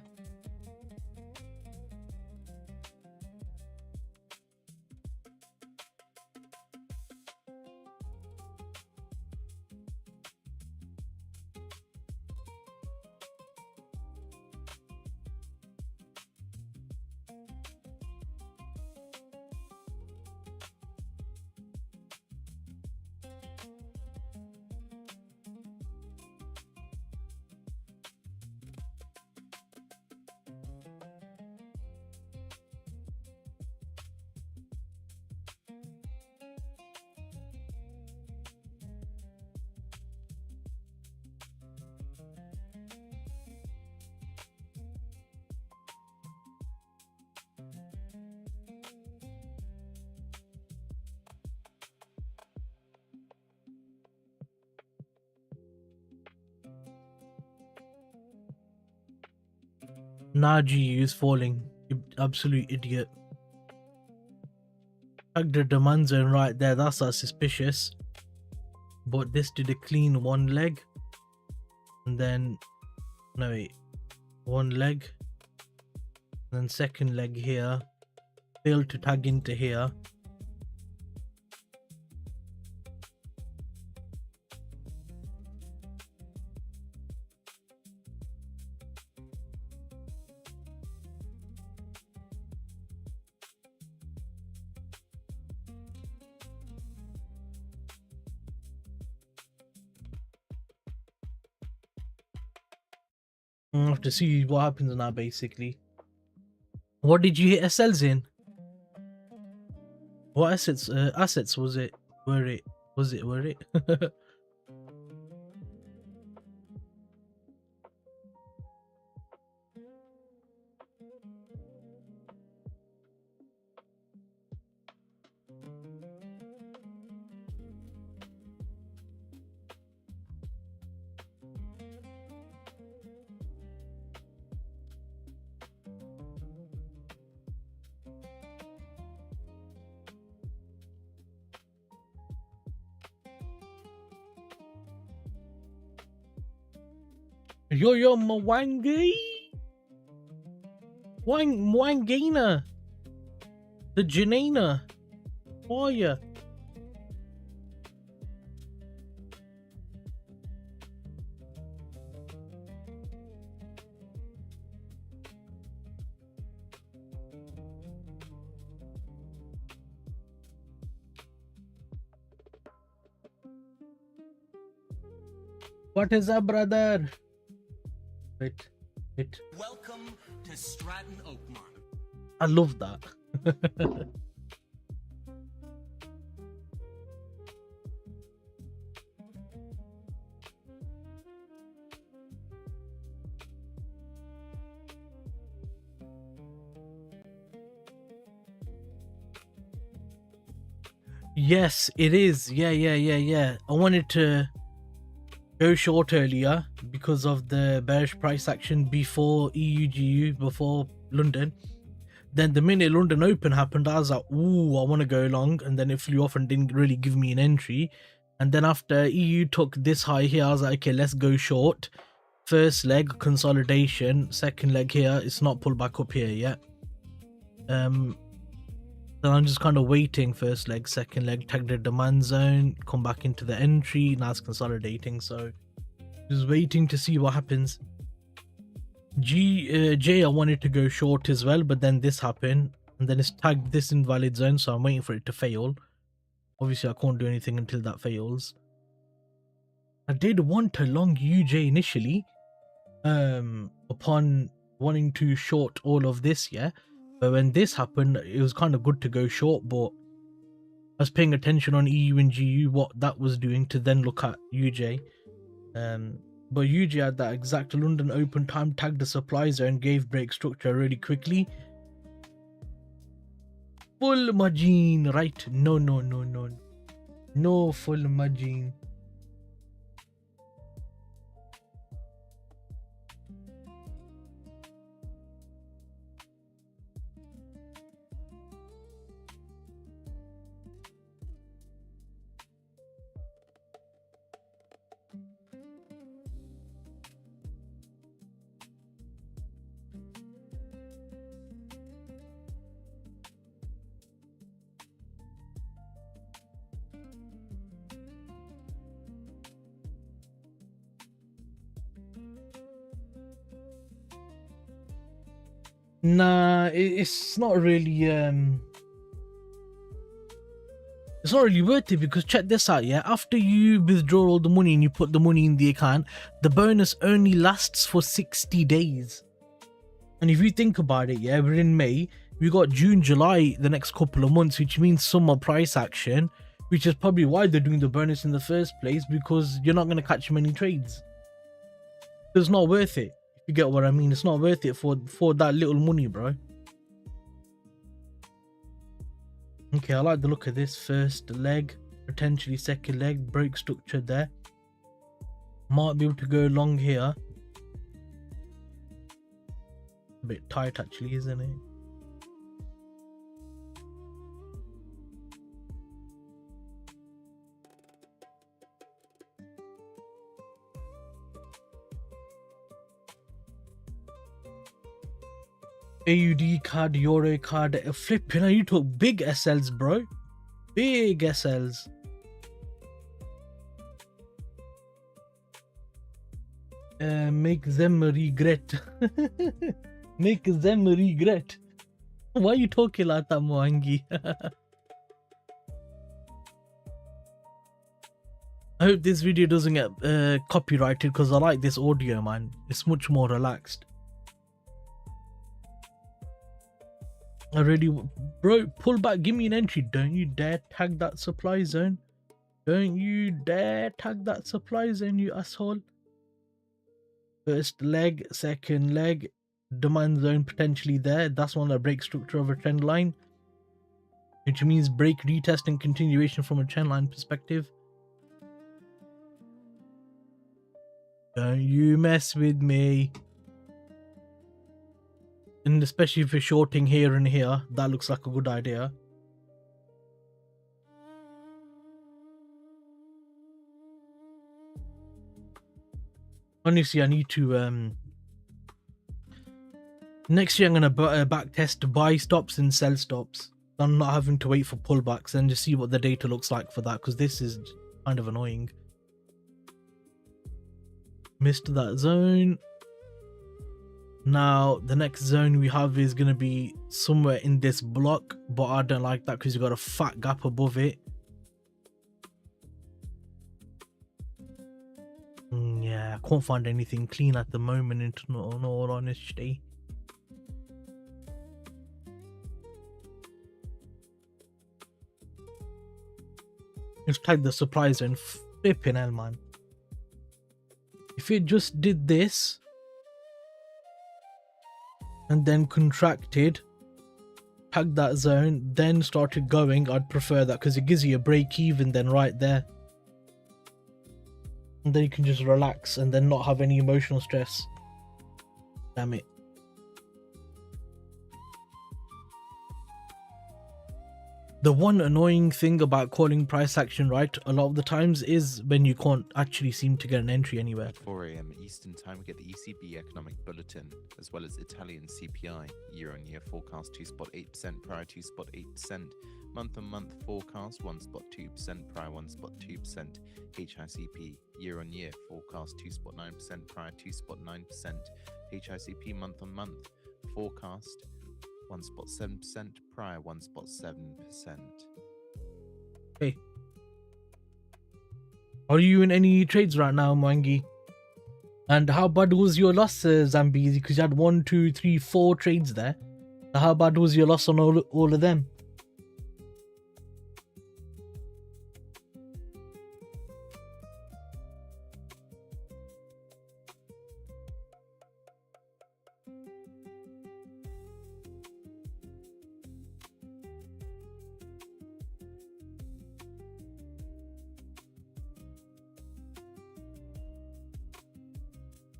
Now GU is falling. You absolute idiot. Like the demand zone right there, that's suspicious. But this did a clean one leg. And then, no wait, one leg. And then second leg here. Failed to tag into here. I have to see what happens now, basically. What did you hit SLs in? What assets was it? Were it? Yo, Mwangi. Mwangina. The Janina. How are ya? What is up, brother? Wait. Welcome to Stratton Oakmont. I love that. Yes, it is. Yeah. I wanted to go short earlier because of the bearish price action before EUGU, before London. Then the minute London Open happened, I was like, ooh, I want to go long. And then it flew off and didn't really give me an entry. And then after EU took this high here, I was like, okay, let's go short. First leg, consolidation. Second leg here, it's not pulled back up here yet. Then I'm just kind of waiting. First leg, second leg, tag the demand zone, come back into the entry. Now it's consolidating, so just waiting to see what happens. J, I wanted to go short as well, but then this happened, and then it's tagged this invalid zone, so I'm waiting for it to fail. Obviously, I can't do anything until that fails. I did want a long UJ initially, upon wanting to short all of this, yeah. But when this happened, it was kind of good to go short, but I was paying attention on EU and GU, what that was doing, to then look at UJ. But UJ had that exact London Open time, tagged the supply zone, gave break structure really quickly. Full margin, right? No. No full margin. Nah, it's not really it's not really worth it, because check this out, yeah. After you withdraw all the money and you put the money in the account, the bonus only lasts for 60 days. And if you think about it, yeah, we're in May, we got June, July, the next couple of months, which means summer price action, which is probably why they're doing the bonus in the first place, because you're not going to catch many trades. It's not worth it. You get what I mean? It's not worth it for that little money, bro. Okay, I like the look of this first leg, potentially second leg, break structure there. Might be able to go long here. A bit tight actually, isn't it? AUD card, Euro card, flipping, you took big SLs, bro. Big SLs. Make them regret. Make them regret. Why are you talking like that, Mwangi? I hope this video doesn't get copyrighted, because I like this audio, man. It's much more relaxed. I really, bro, pull back, give me an entry. Don't you dare tag that supply zone. Don't you dare tag that supply zone, you asshole. First leg, second leg, demand zone potentially there. That's one that breaks structure of a trend line, which means break, retest, and continuation from a trend line perspective. Don't you mess with me. And especially if you're shorting here and here, that looks like a good idea. Honestly, I need to next year I'm gonna back test buy stops and sell stops. I'm not having to wait for pullbacks and just see what the data looks like for that, because this is kind of annoying. Missed that zone. Now the next zone we have is going to be somewhere in this block, but I don't like that because you got a fat gap above it. Yeah, I can't find anything clean at the moment, in all honesty. Let's tag the supply zone. Flipping hell, man. If it just did this and then contracted, tagged that zone, then started going, I'd prefer that because it gives you a break even then right there. And then you can just relax and then not have any emotional stress. Damn it. The one annoying thing about calling price action right a lot of the times is when you can't actually seem to get an entry anywhere. At 4 a.m. Eastern Time, we get the ECB Economic Bulletin, as well as Italian CPI, year-on-year forecast 2.8%, prior 2.8%, month-on-month forecast 1.2%, prior 1.2%, HICP, year-on-year forecast 2.9%, prior 2.9%, HICP month-on-month forecast 1.7%, prior 1.7%. Hey. Are you in any trades right now, Mwangi? And how bad was your loss, Zambezi? Because you had 1, 2, 3, 4 trades there. How bad was your loss on all of them?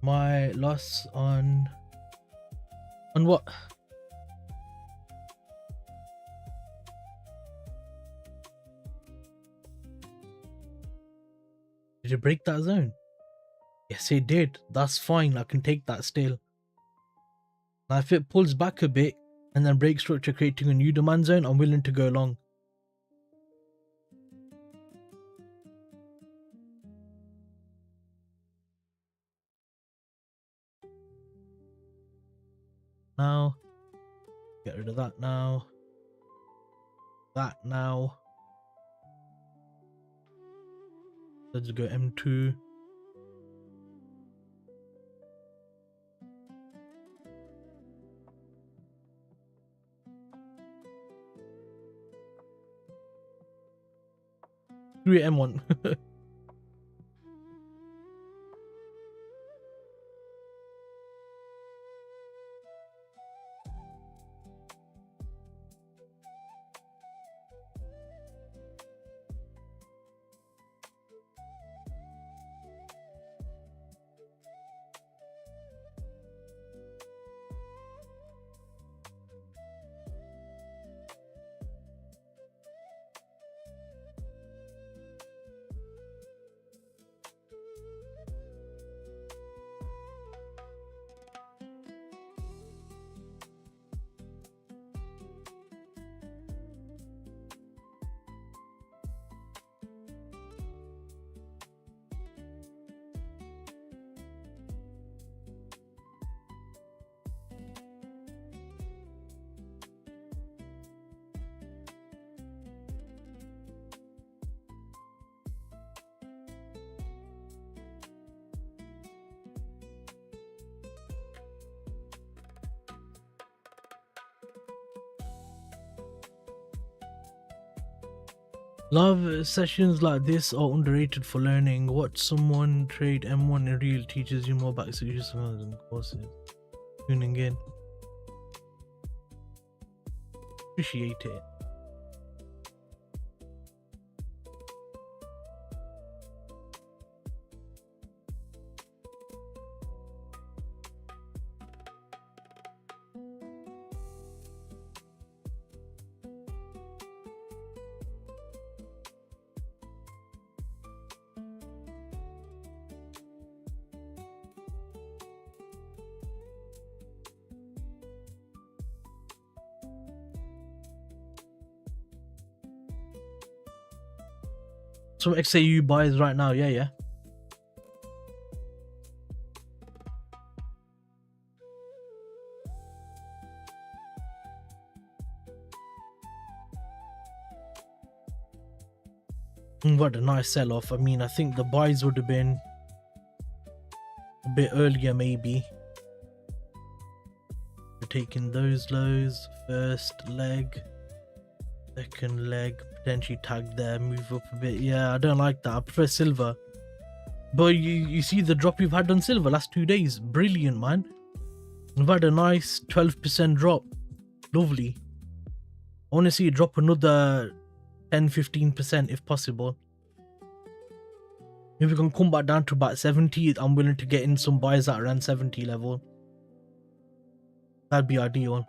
My loss on what? Did you break that zone? Yes, it did. That's fine. I can take that still. Now, if it pulls back a bit and then breaks structure, creating a new demand zone, I'm willing to go long. Now, get rid of that now. That now. Let's go M2. M1. Love sessions like this are underrated for learning. Watch someone trade M1 in real teaches you more about execution than courses. Tuning in. Appreciate it. some XAU buys right now. Yeah. What a nice sell-off. I mean, I think the buys would have been a bit earlier, maybe. We're taking those lows. First leg, second leg, potentially tag there, move up a bit. Yeah, I don't like that. I prefer silver. But you see the drop we've had on silver last 2 days. Brilliant, man. We've had a nice 12% drop. Lovely. I want to see it drop another 10-15% if possible. If we can come back down to about 70, I'm willing to get in some buys at around 70 level. That'd be ideal.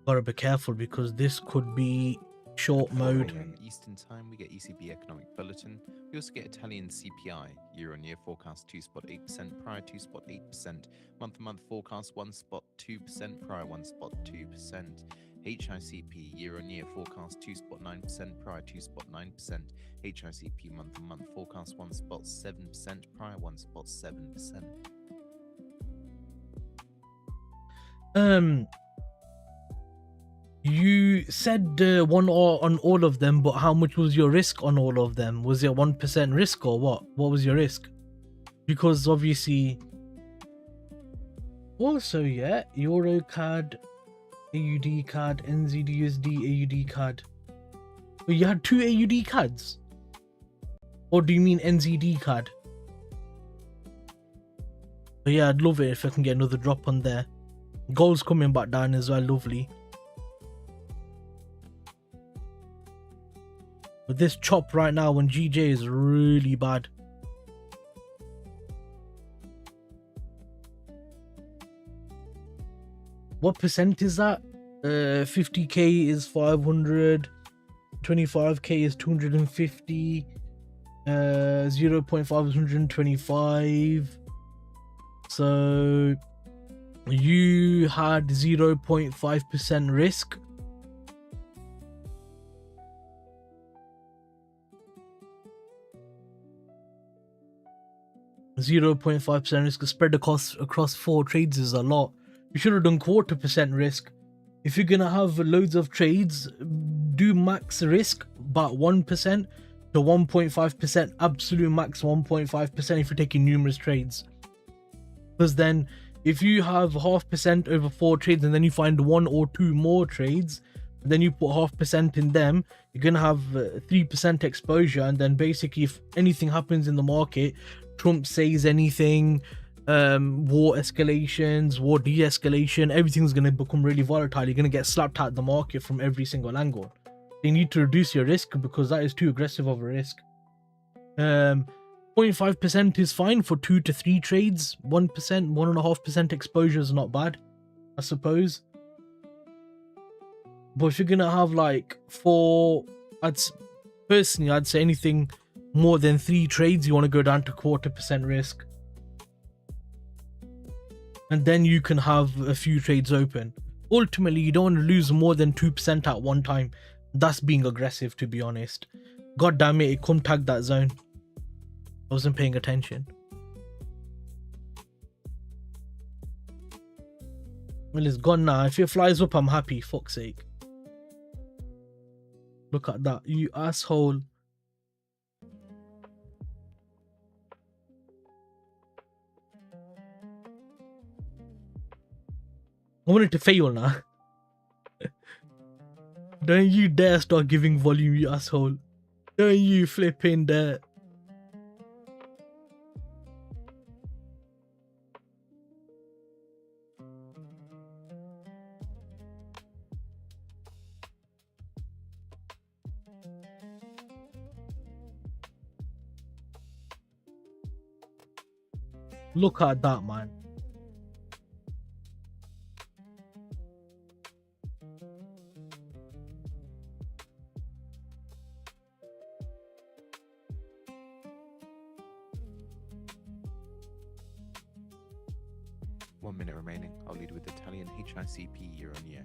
Gotta be careful because this could be short mode. Eastern time, we get ECB economic bulletin. We also get Italian CPI, year-on-year forecast 2.8%, prior 2.8%, month-to-month forecast 1.2%, prior 1.2%. HICP, year-on-year forecast 2.9%, prior 2.9%. HICP month-to-month forecast 1.7%, prior 1.7%. You said one on all of them, but how much was your risk on all of them? Was it 1% risk or what? What was your risk? Because obviously, also yeah, Euro card, AUD card, NZUSD AUD card. But you had 2 AUD cards, or do you mean NZD card? But yeah, I'd love it if I can get another drop on there. Gold's coming back down as well. Lovely. But this chop right now on GJ is really bad. What percent is that? 50k is 500, 25k is 250, 0.5 is 125. So you had 0.5% risk. %0.5% risk spread across 4 trades is a lot. You should have done 0.25% risk. If you're gonna have loads of trades, do max risk about 1% to 1.5%, absolute max 1.5% if you're taking numerous trades. Because then if you have 0.5% over 4 trades and then you find 1 or 2 more trades, then you put 0.5% in them, you're gonna have 3% exposure. And then basically if anything happens in the market, Trump says anything, war escalations, war de-escalation, everything's going to become really volatile. You're going to get slapped at the market from every single angle. You need to reduce your risk because that is too aggressive of a risk. 0.5% is fine for 2 to 3 trades. 1%, 1.5% exposure is not bad, I suppose. But if you're going to have like 4, I'd say anything more than 3 trades, you want to go down to 0.25% risk. And then you can have a few trades open. Ultimately, you don't want to lose more than 2% at one time. That's being aggressive, to be honest. God damn it, come tag that zone. I wasn't paying attention. Well, it's gone now. If it flies up, I'm happy. Fuck's sake. Look at that, you asshole. I want it to fail now. Don't you dare start giving volume, you asshole. Don't you flipping dare. Look at that, man. One minute remaining. I'll lead with Italian HICP year on year.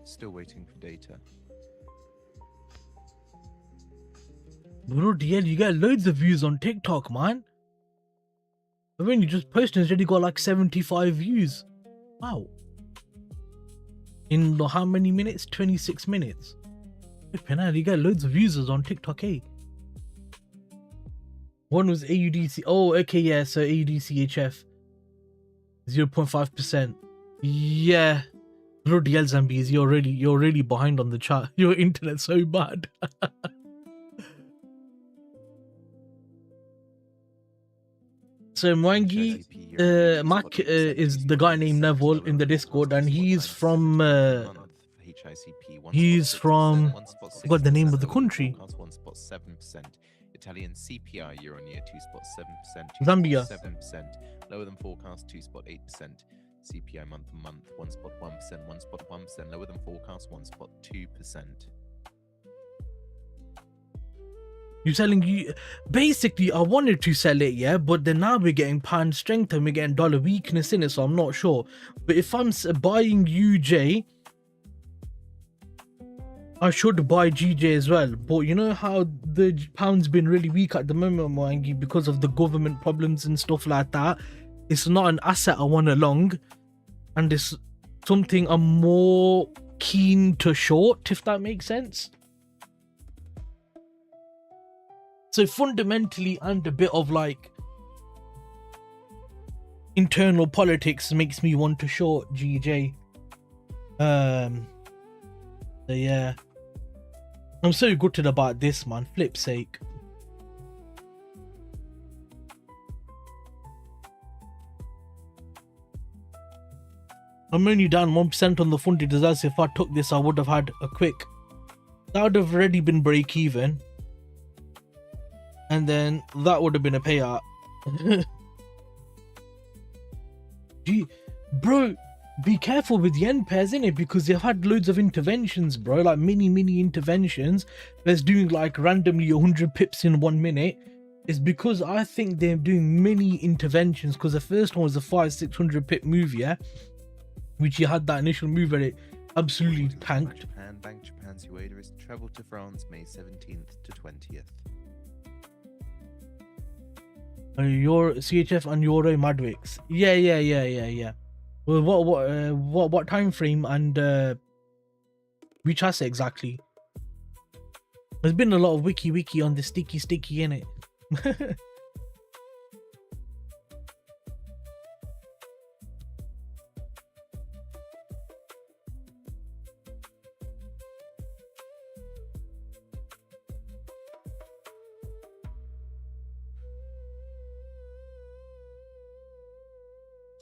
Still waiting for data. Bro, DL, you get loads of views on TikTok, man. I mean, you just posted and it's already got like 75 views. Wow. In how many minutes? 26 minutes. Flipping hell, you get loads of users on TikTok, eh? One was AUDC. Oh, okay, yeah. So AUDCHF 0.5%. Yeah. Bro, DL Zambies, you're really behind on the chart. Your internet's so bad. So Mwangi, Mac is the guy named Neville in the Discord, and he's from I forgot the name of the country. 1.7%. Italian CPI year on year 2.7%. Zambia. 7%. Lower than forecast 2.8%. CPI month on month 1.1%. 1.1%. Lower than forecast 1.2%. You're selling you basically. I wanted to sell it, yeah, but then now we're getting pound strength and we're getting dollar weakness in it, so I'm not sure. But if I'm buying UJ, I should buy GJ as well. But you know how the pound's been really weak at the moment, Mwangi, because of the government problems and stuff like that. It's not an asset I want to long, and it's something I'm more keen to short, if that makes sense. So fundamentally, and a bit of like internal politics makes me want to short GJ. So yeah, I'm so gutted about this, man. Flip's sake. I'm only down 1% on the funded results. If I took this, I would have had a quick. That would have already been break even. And then that would have been a payout. Gee, bro, be careful with the end pairs, innit? Because they've had loads of interventions, bro. Like mini interventions. There's doing like randomly 100 pips in 1 minute. It's because I think they're doing mini interventions. Because the first one was a 500-600 pip move, yeah? Which you had that initial move where it absolutely tanked. Bank Japan's Ueda is to travel to France May 17th to 20th. Your CHF and Euro Madwix. Yeah. Well, what time frame and which asset exactly? There's been a lot of wiki on the sticky in it.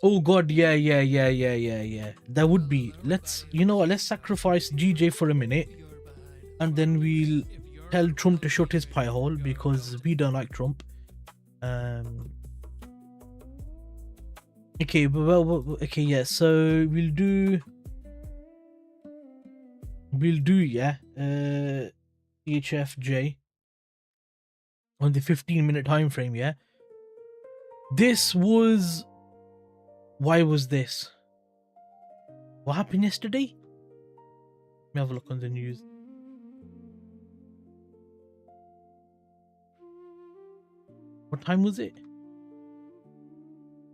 Oh god, yeah. That would be. You know what, let's sacrifice GJ for a minute. And then we'll tell Trump to shut his pie hole because we don't like Trump. Okay, okay, yeah, so we'll do CHFJ on the 15-minute time frame, yeah. Why was this? What happened yesterday? Let me have a look on the news. What time was it?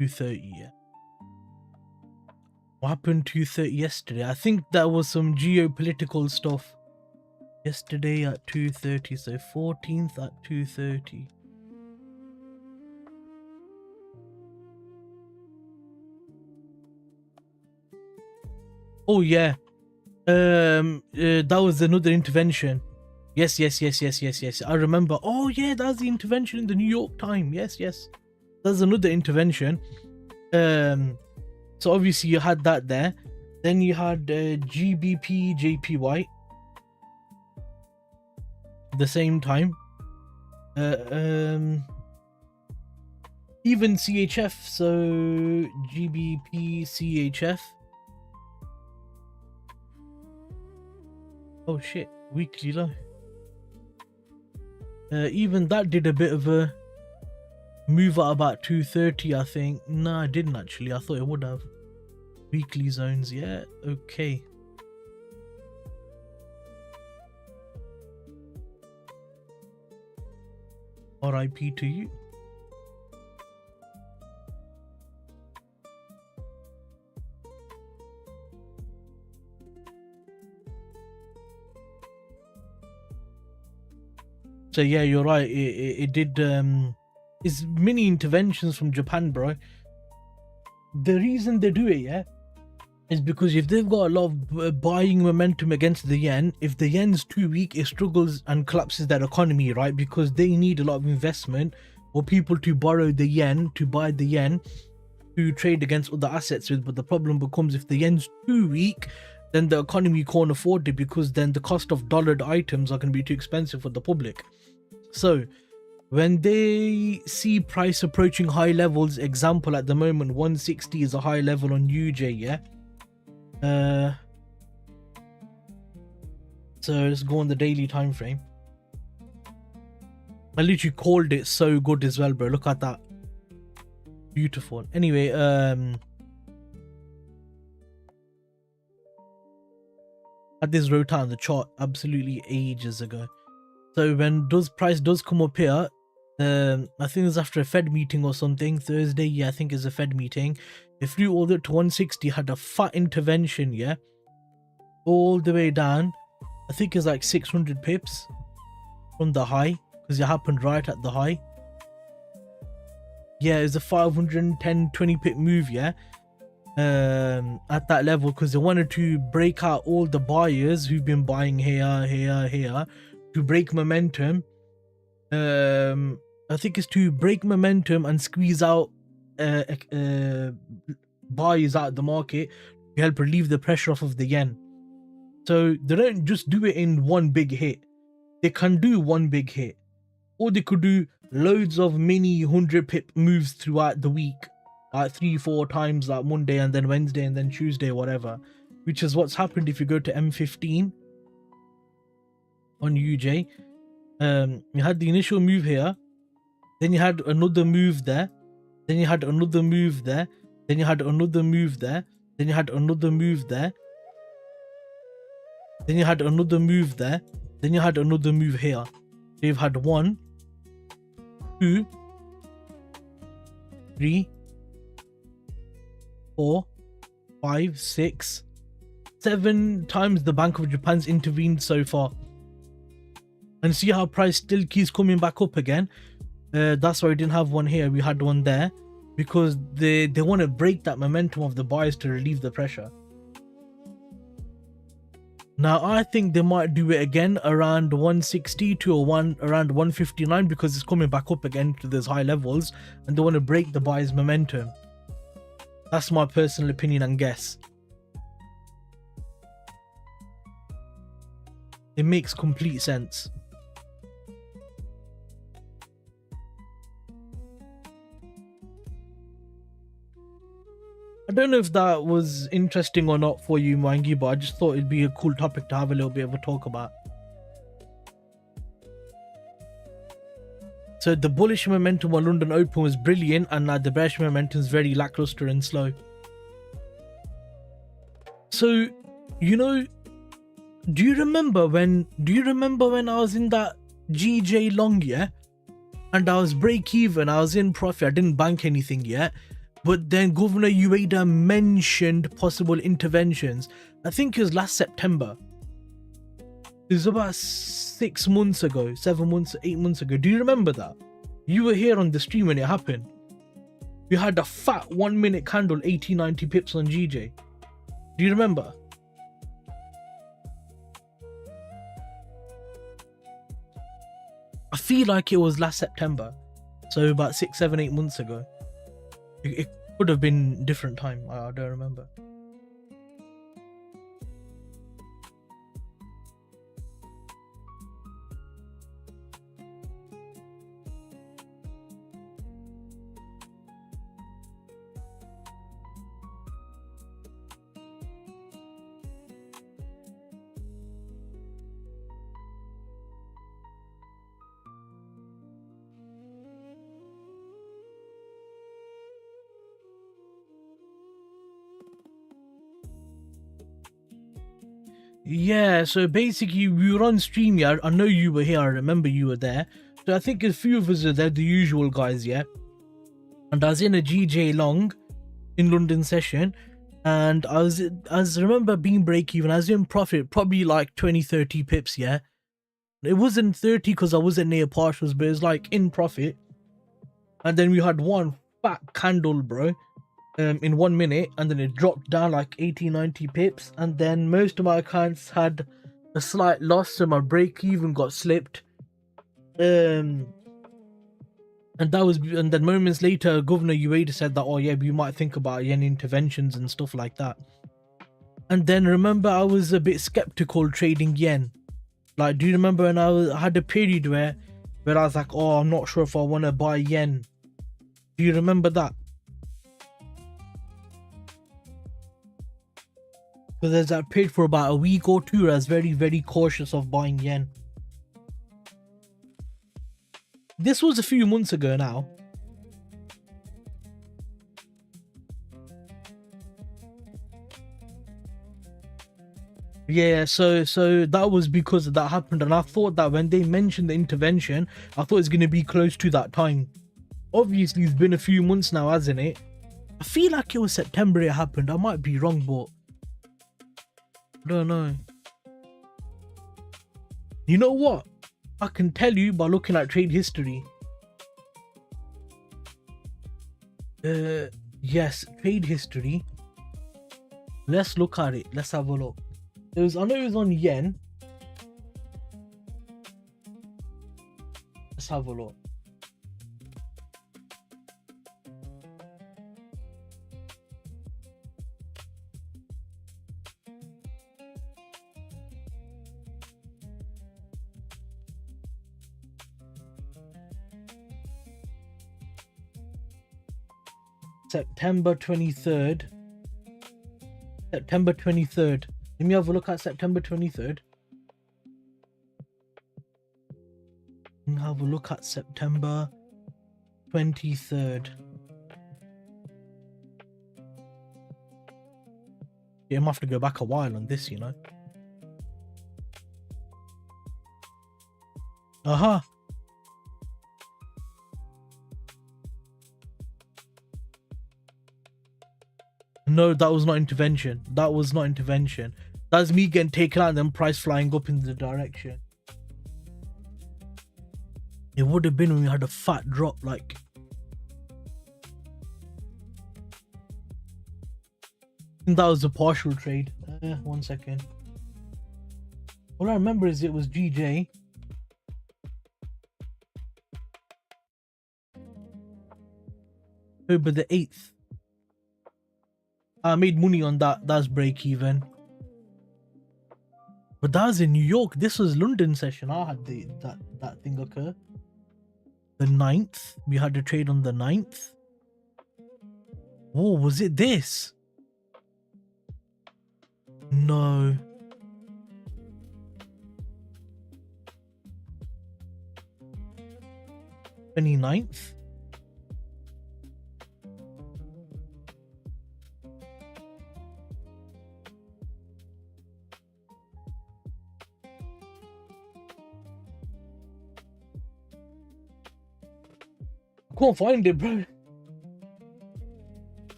2:30, yeah. What happened 2:30 yesterday? I think that was some geopolitical stuff. Yesterday at 2:30, so 14th at 2:30. Oh yeah, that was another intervention. Yes. I remember. Oh yeah, that's the intervention in the New York Times. Yes. That's another intervention. So obviously you had that there. Then you had gbpjpy. The same time. Even CHF. So gbpchf. Oh shit, weekly low. Even that did a bit of a move at about 2:30, I think. No, I didn't actually. I thought it would have. Weekly zones, yeah, okay. RIP to you. So yeah, you're right. It did. It's mini interventions from Japan, bro. The reason they do it, yeah, is because if they've got a lot of buying momentum against the yen, if the yen's too weak, it struggles and collapses their economy, right? Because they need a lot of investment for people to borrow the yen, to buy the yen, to trade against other assets with. But the problem becomes if the yen's too weak, then the economy can't afford it, because then the cost of dollared items are going to be too expensive for the public. So when they see price approaching high levels, example at the moment 160 is a high level on UJ, yeah. So let's go on the daily time frame. I literally called it so good as well, bro. Look at that, beautiful. Anyway, had this wrote out on the chart absolutely ages ago. So when price does come up here, I think it's after a Fed meeting or something, Thursday, yeah, I think it's a Fed meeting. It flew all the way to 160, had a fat intervention, yeah, all the way down. I think it's like 600 pips from the high, because it happened right at the high. Yeah, it's a 510 20 pip move, yeah, at that level, because they wanted to break out all the buyers who've been buying here to break momentum. I think it's to break momentum and squeeze out buyers out of the market to help relieve the pressure off of the yen. So they don't just do it in one big hit. They can do one big hit, or they could do loads of mini 100 pip moves throughout the week, like 3-4 times, like Monday and then Wednesday and then Tuesday, whatever, which is what's happened if you go to M15 on UJ. You had the initial move here, then you had another move there, then you had another move there, then you had another move there, then you had another move there, then you had another move there, then you had another move here. So you've had 1, 2, 3, 4, 5, 6, 7 times the Bank of Japan's intervened so far. And see how price still keeps coming back up again. That's why we didn't have one here, we had one there, because they want to break that momentum of the buyers to relieve the pressure. Now I think they might do it again around 160 to around 159, because it's coming back up again to those high levels and they want to break the buyers momentum. That's my personal opinion and guess. It makes complete sense. I don't know if that was interesting or not for you, Mangi, but I just thought it'd be a cool topic to have a little bit of a talk about. So the bullish momentum on London Open was brilliant, and now the bearish momentum is very lackluster and slow. So, you know, do you remember when I was in that GJ long, yeah, and I was break even, I was in profit, I didn't bank anything yet, but then Governor Ueda mentioned possible interventions. I think it was last September. It was about 6 months ago, 7 months, 8 months ago. Do you remember that? You were here on the stream when it happened. We had a fat 1 minute candle, 80-90 pips on GJ. Do you remember? I feel like it was last September, so about 6, 7, 8 months ago. It could have been different time, I don't remember. Yeah, so basically we were on stream here. I know you were here, I remember you were there. So I think a few of us are there, the usual guys, yeah. And I was in a GJ long in London session, and I remember being break even. I was in profit, probably like 20-30 pips, yeah. It wasn't 30 because I wasn't near partials, but it was like in profit. And then we had one fat candle, bro, in 1 minute, and then it dropped down like 80-90 pips, and then most of my accounts had a slight loss, so my break even got slipped. And then moments later, Governor Ueda said that, oh yeah, we might think about yen interventions and stuff like that. And then remember, I was a bit skeptical trading yen. Like, do you remember when I had a period where I was like, oh, I'm not sure if I want to buy yen. Do you remember that? Because there's that period for about a week or two where I was very, very cautious of buying yen. This was a few months ago now. Yeah, so that was because that happened, and I thought that when they mentioned the intervention, I thought it's going to be close to that time. Obviously, it's been a few months now, hasn't it? I feel like it was September it happened. I might be wrong, but I don't know. You know what? I can tell you by looking at trade history. Yes, trade history. Let's look at it. Let's have a look. I know it was on yen. Let's have a look. September 23rd. September 23rd. Let me have a look at September 23rd. Let me have a look at September 23rd. Yeah, I'm gonna have to go back a while on this, you know. Aha. No, that was not intervention. That was not intervention. That's me getting taken out and then price flying up in the direction. It would have been when we had a fat drop, like. I think that was a partial trade. 1 second. All I remember is it was GJ. October the 8th. I made money on that. That's break even. But that was in New York. This was London session. I had that thing occur. The 9th. We had a trade on the 9th. Oh, was it this? No. The 29th. Can't find it, bro.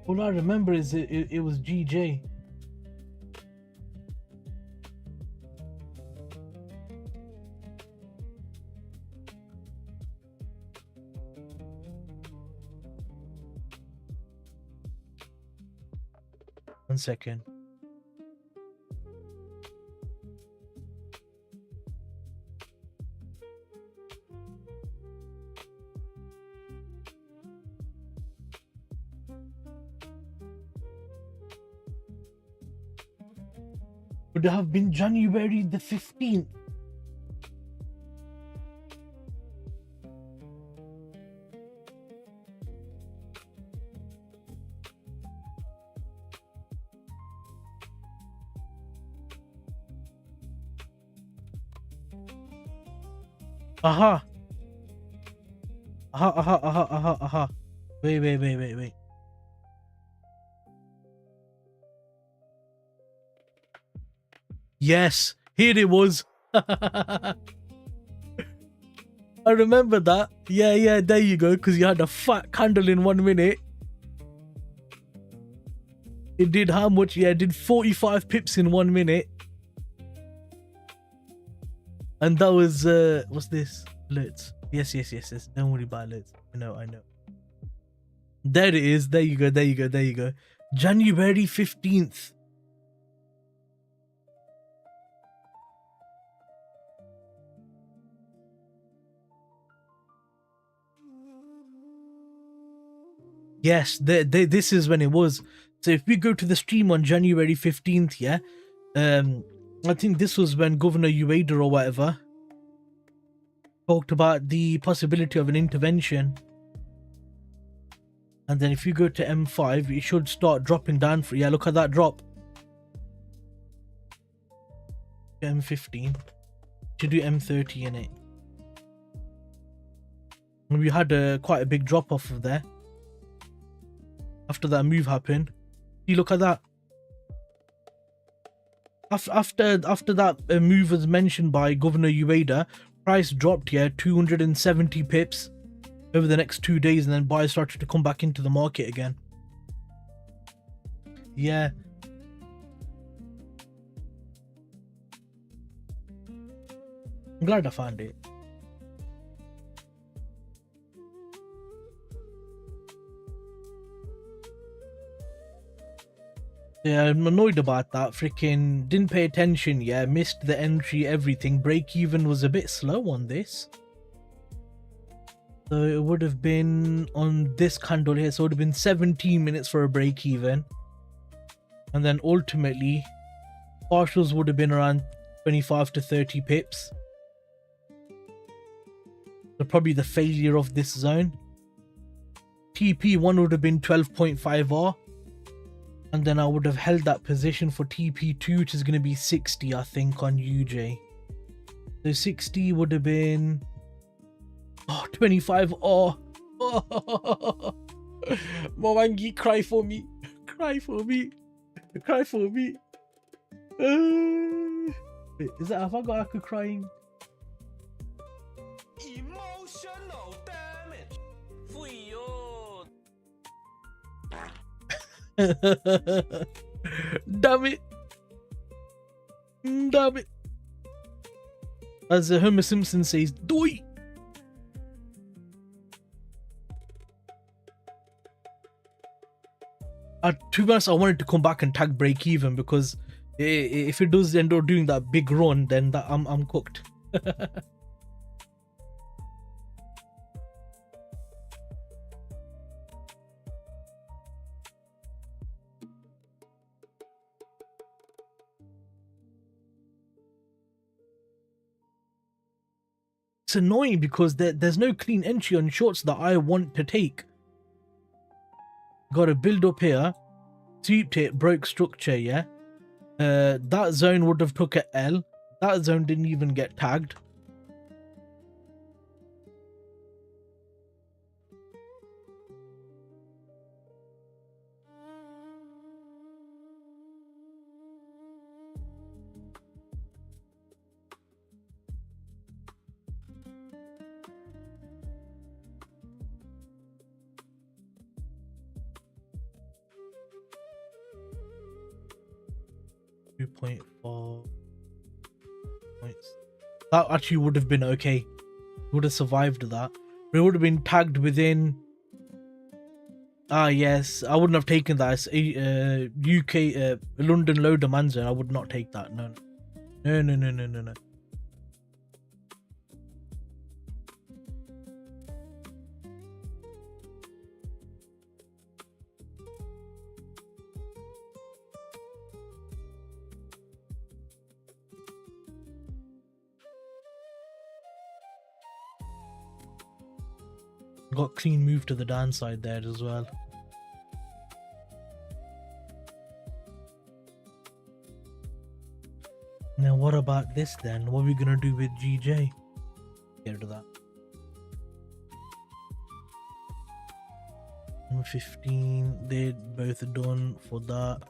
All I remember is it was GJ. One second. Would have been January the 15th. Aha. Aha. Wait. Yes, Here it was. I remember that. Yeah, there you go. Because you had a fat candle in 1 minute. It did how much? Yeah, it did 45 pips in 1 minute. And that was, what's this? Alerts. Yes. Don't worry about alerts. I know. There it is. There you go. January 15th. Yes, this is when it was. So if we go to the stream on January 15th, yeah, I think this was when Governor Ueda or whatever talked about the possibility of an intervention. And then if you go to M5, it should start dropping down for, yeah, look at that drop. M15. Should do M30 in it. And we had quite a big drop off of there. After that move happened. See, look at that. After that move was mentioned by Governor Ueda, price dropped here 270 pips over the next 2 days, and then buyers started to come back into the market again. Yeah. I'm glad I found it. Yeah, I'm annoyed about that. Freaking didn't pay attention. Yeah, missed the entry, everything. Break even was a bit slow on this. So it would have been on this candle here. So it would have been 17 minutes for a break even. And then ultimately, partials would have been around 25 to 30 pips. So probably the failure of this zone. TP1 would have been 12.5R. And then I would have held that position for TP2, which is going to be 60, I think, on UJ. So 60 would have been... Oh, 25. Oh. Mwangi, cry for me. Cry for me. Cry for me. Wait, is that... Have I got Aku crying? Emotional damage. Fuyo. Damn it. As Homer Simpson says, doi. To be honest, I wanted to come back and tag break even, because if it does end up doing that big run, then that I'm cooked. It's annoying because there's no clean entry on shorts that I want to take. Got to build up here, sweeped it, broke structure, yeah. That zone would have took a L. That zone didn't even get tagged. .4 points. That actually would have been okay. Would have survived that. But it would have been tagged within. Ah yes, I wouldn't have taken that as UK London low demand zone. I would not take that. No. Got clean move to the downside there as well. Now what about this then? What are we gonna do with GJ? Get rid of that. 15, they're both done for that.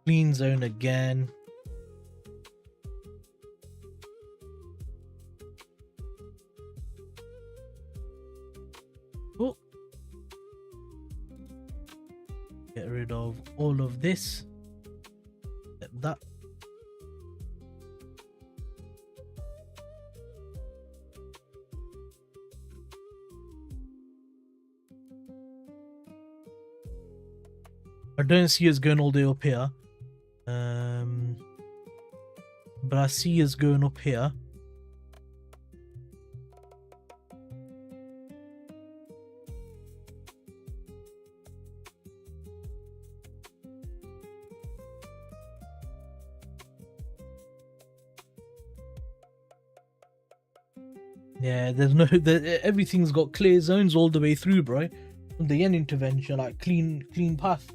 Clean zone again. this. That. I don't see us going all the way up here. But I see us going up here. Yeah, there's no, everything's got clear zones all the way through, bro. From the yen intervention, like clean path.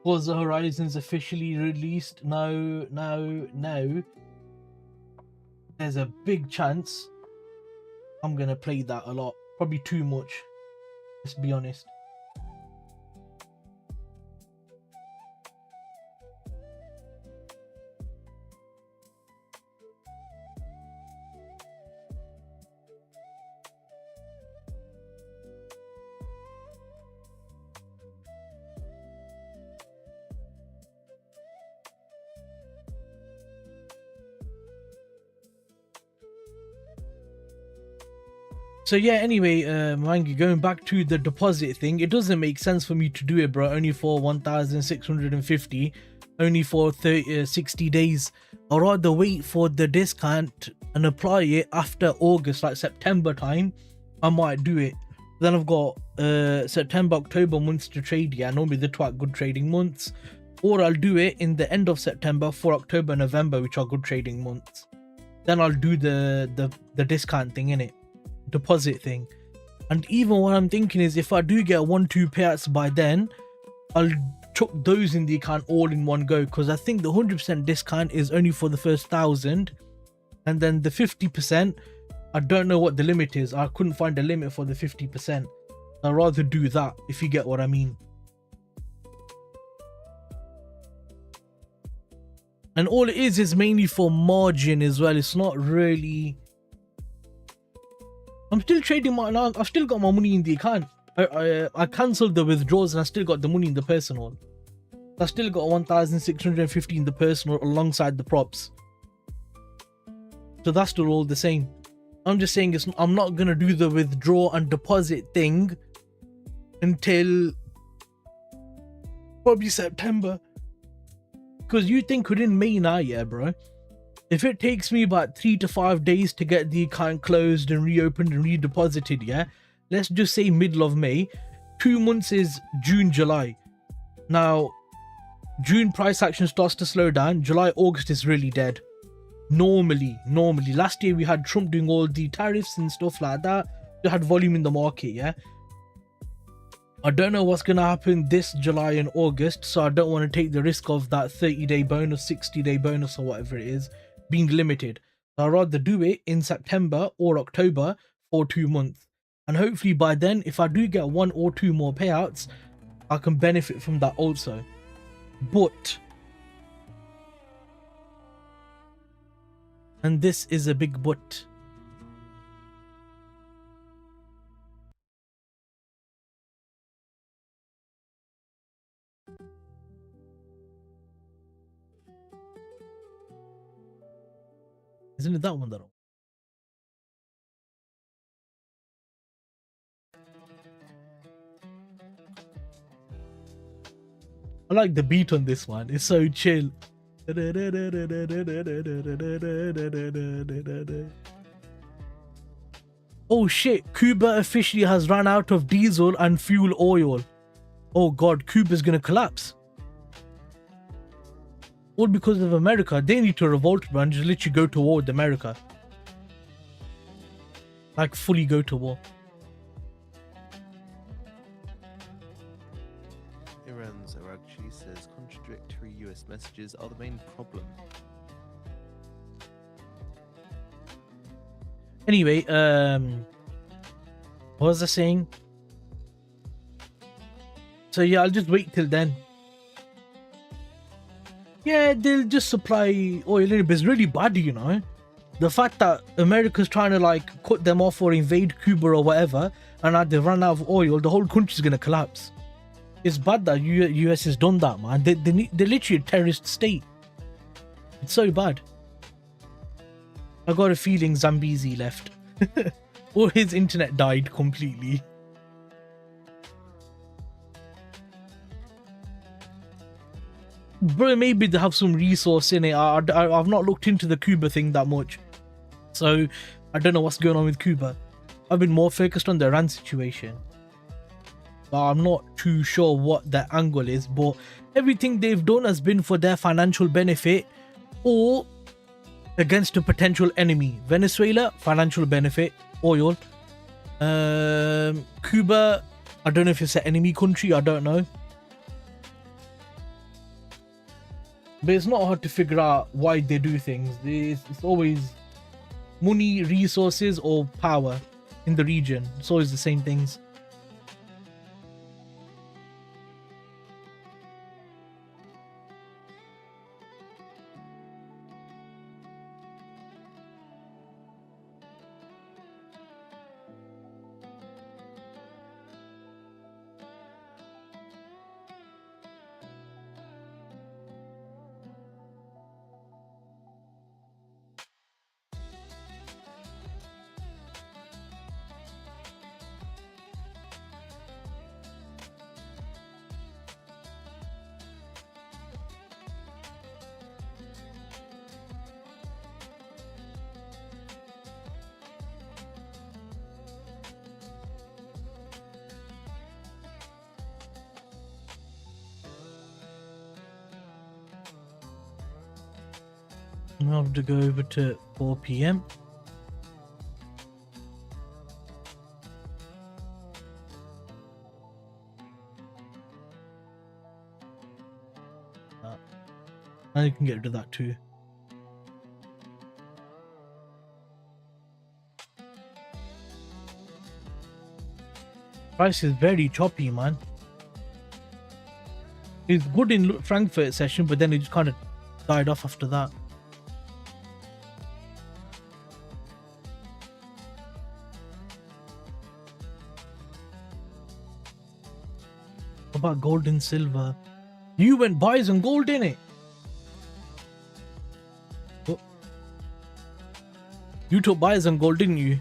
Was the Horizons officially released? No. There's a big chance I'm gonna play that a lot. Probably too much. Let's be honest. So yeah, anyway, Mangi, going back to the deposit thing, it doesn't make sense for me to do it, bro, only for 1,650, only for 60 days. I'd rather wait for the discount and apply it after August, like September time. I might do it. Then I've got September, October months to trade. Yeah, normally the two are good trading months. Or I'll do it in the end of September for October, November, which are good trading months. Then I'll do the discount thing, innit? Deposit thing. And even what I'm thinking is, if I do get 1-2 payouts by then, I'll chuck those in the account all in one go, because I think the 100% discount is only for the first 1,000, and then the 50%, I don't know what the limit is. I couldn't find a limit for the 50%. I'd rather do that, if you get what I mean. And all it is mainly for margin as well. It's not really... I'm still trading my... I've still got my money in the account. I cancelled the withdrawals and I still got the money in the personal. I still got 1,650 in the personal alongside the props. So that's still all the same. I'm just saying I'm not going to do the withdraw and deposit thing until probably September. Because you think within May now, yeah, bro. If it takes me about 3 to 5 days to get the account closed and reopened and redeposited, yeah, let's just say middle of May. 2 months is June, July. Now, June price action starts to slow down. July, August is really dead. Normally. Last year we had Trump doing all the tariffs and stuff like that. We had volume in the market, yeah. I don't know what's going to happen this July and August, so I don't want to take the risk of that 30-day bonus, 60-day bonus or whatever it is being limited. I'd rather do it in September or October for 2 months. And hopefully by then, if I do get 1 or 2 more payouts, I can benefit from that also. But, and this is a big but, isn't it that one that I like the beat on this one. It's so chill. Oh shit, Cuba officially has run out of diesel and fuel oil. Oh god, Cuba's gonna collapse. All because of America. They need to revolt, man. Just literally go to war with America. Like, fully go to war. Iran's Aragchi says contradictory US messages are the main problem. Anyway, what was I saying? So yeah, I'll just wait till then. Yeah, they'll just supply oil, but it's really bad, you know. The fact that America's trying to like cut them off or invade Cuba or whatever, and now they've run out of oil, the whole country's gonna collapse. It's bad that US has done that, man. They're literally a terrorist state. It's so bad. I got a feeling Zambezi left. Or his internet died completely. Bro, maybe they have some resource in it. I've not looked into the Cuba thing that much, so I don't know what's going on with Cuba. I've been more focused on the Iran situation. I'm not too sure what their angle is, but everything they've done has been for their financial benefit or against a potential enemy. Venezuela, financial benefit, oil. Cuba, I don't know if it's an enemy country, I don't know. But it's not hard to figure out why they do things. It's always money, resources, or power in the region. It's always the same things. I have to go over to 4 PM. And you can get rid of that too. Price is very choppy, man. It's good in Frankfurt session, but then it just kind of died off after that. What about gold and silver? You went buys on gold, innit? Oh. You took buys on gold, didn't you?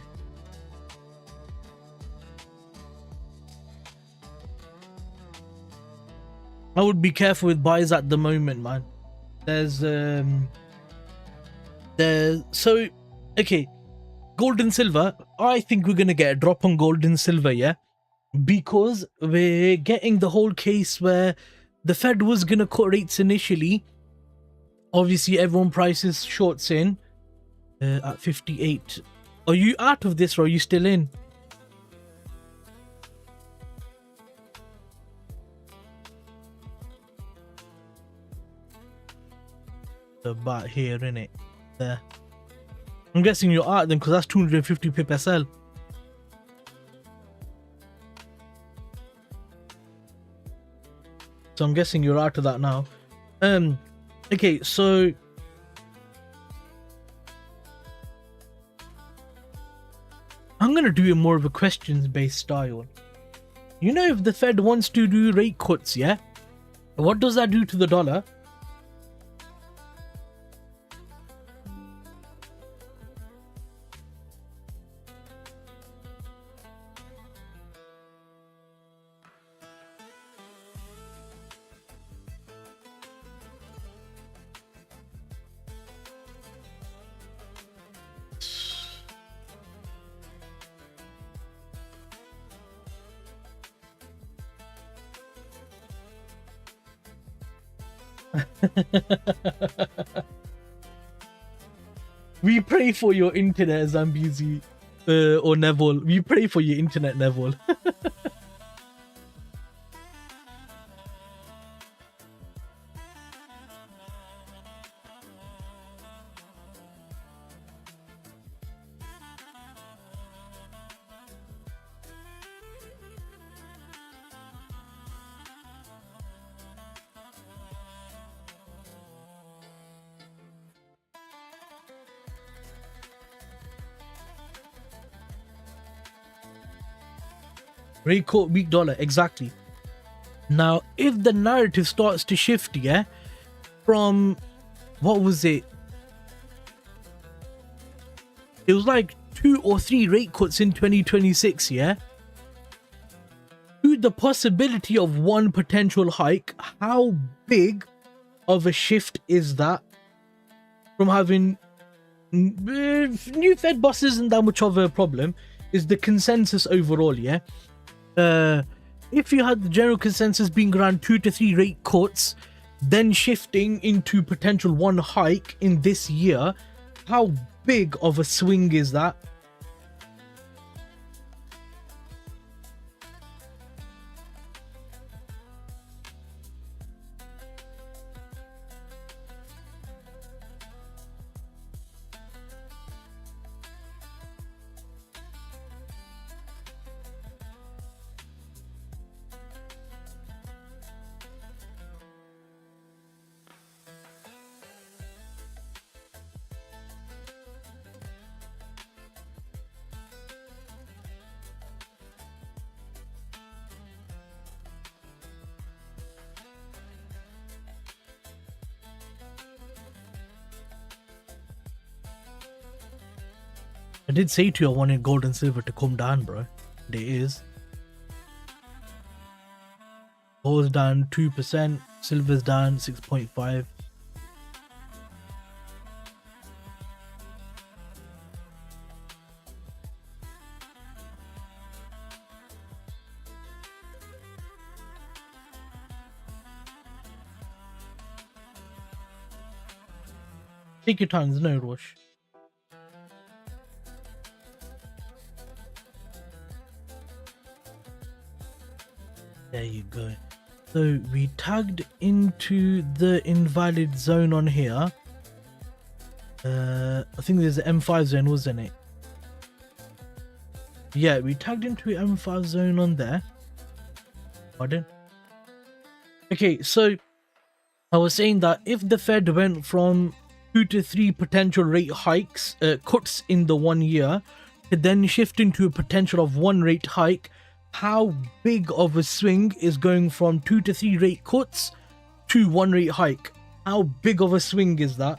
I would be careful with buys at the moment, man. So okay, gold and silver. I think we're gonna get a drop on gold and silver, yeah, because we're getting the whole case where the Fed was gonna cut rates initially. Obviously, everyone prices shorts in at 58. Are you out of this or are you still in? About here, innit? There. I'm guessing you're out then because that's 250 pip SL. So I'm guessing you're out of that now. Okay, so I'm gonna do it more of a questions based style. You know, if the Fed wants to do rate cuts, yeah, what does that do to the dollar? We pray for your internet, Zambizi, or Neville. We pray for your internet, Neville. Rate quote weak dollar, exactly. Now, if the narrative starts to shift, yeah, from what was it? It was like 2 or 3 rate cuts in 2026, yeah. To the possibility of one potential hike, how big of a shift is that? From having new Fed boss isn't that much of a problem. Is the consensus overall, yeah? If you had the general consensus being around 2 to 3 rate cuts, then shifting into potential one hike in this year, how big of a swing is that? I did say to you I wanted gold and silver to come down, bro. It is. Gold's down 2%, silver's down 6.5%. Take your time, there's no rush. There you go. So we tagged into the invalid zone on here. I think there's an M5 zone, wasn't it? Yeah, we tagged into an M5 zone on there. Pardon? Okay, so I was saying that if the Fed went from 2 to 3 potential rate hikes, cuts in the 1 year, to then shift into a potential of 1 rate hike, how big of a swing is going from 2 to 3 rate cuts to 1 rate hike? How big of a swing is that?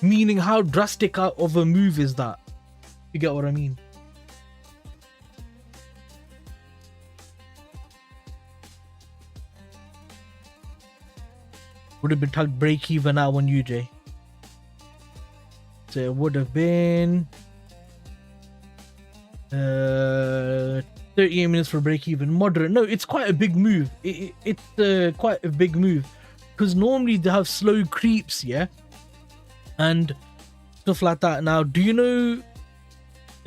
Meaning, how drastic of a move is that? You get what I mean? Would have been tagged break even now on UJ. So it would have been 38 minutes for break even. Moderate. No, it's quite a big move. It's quite a big move, because normally they have slow creeps, yeah, and stuff like that. Now, do you know?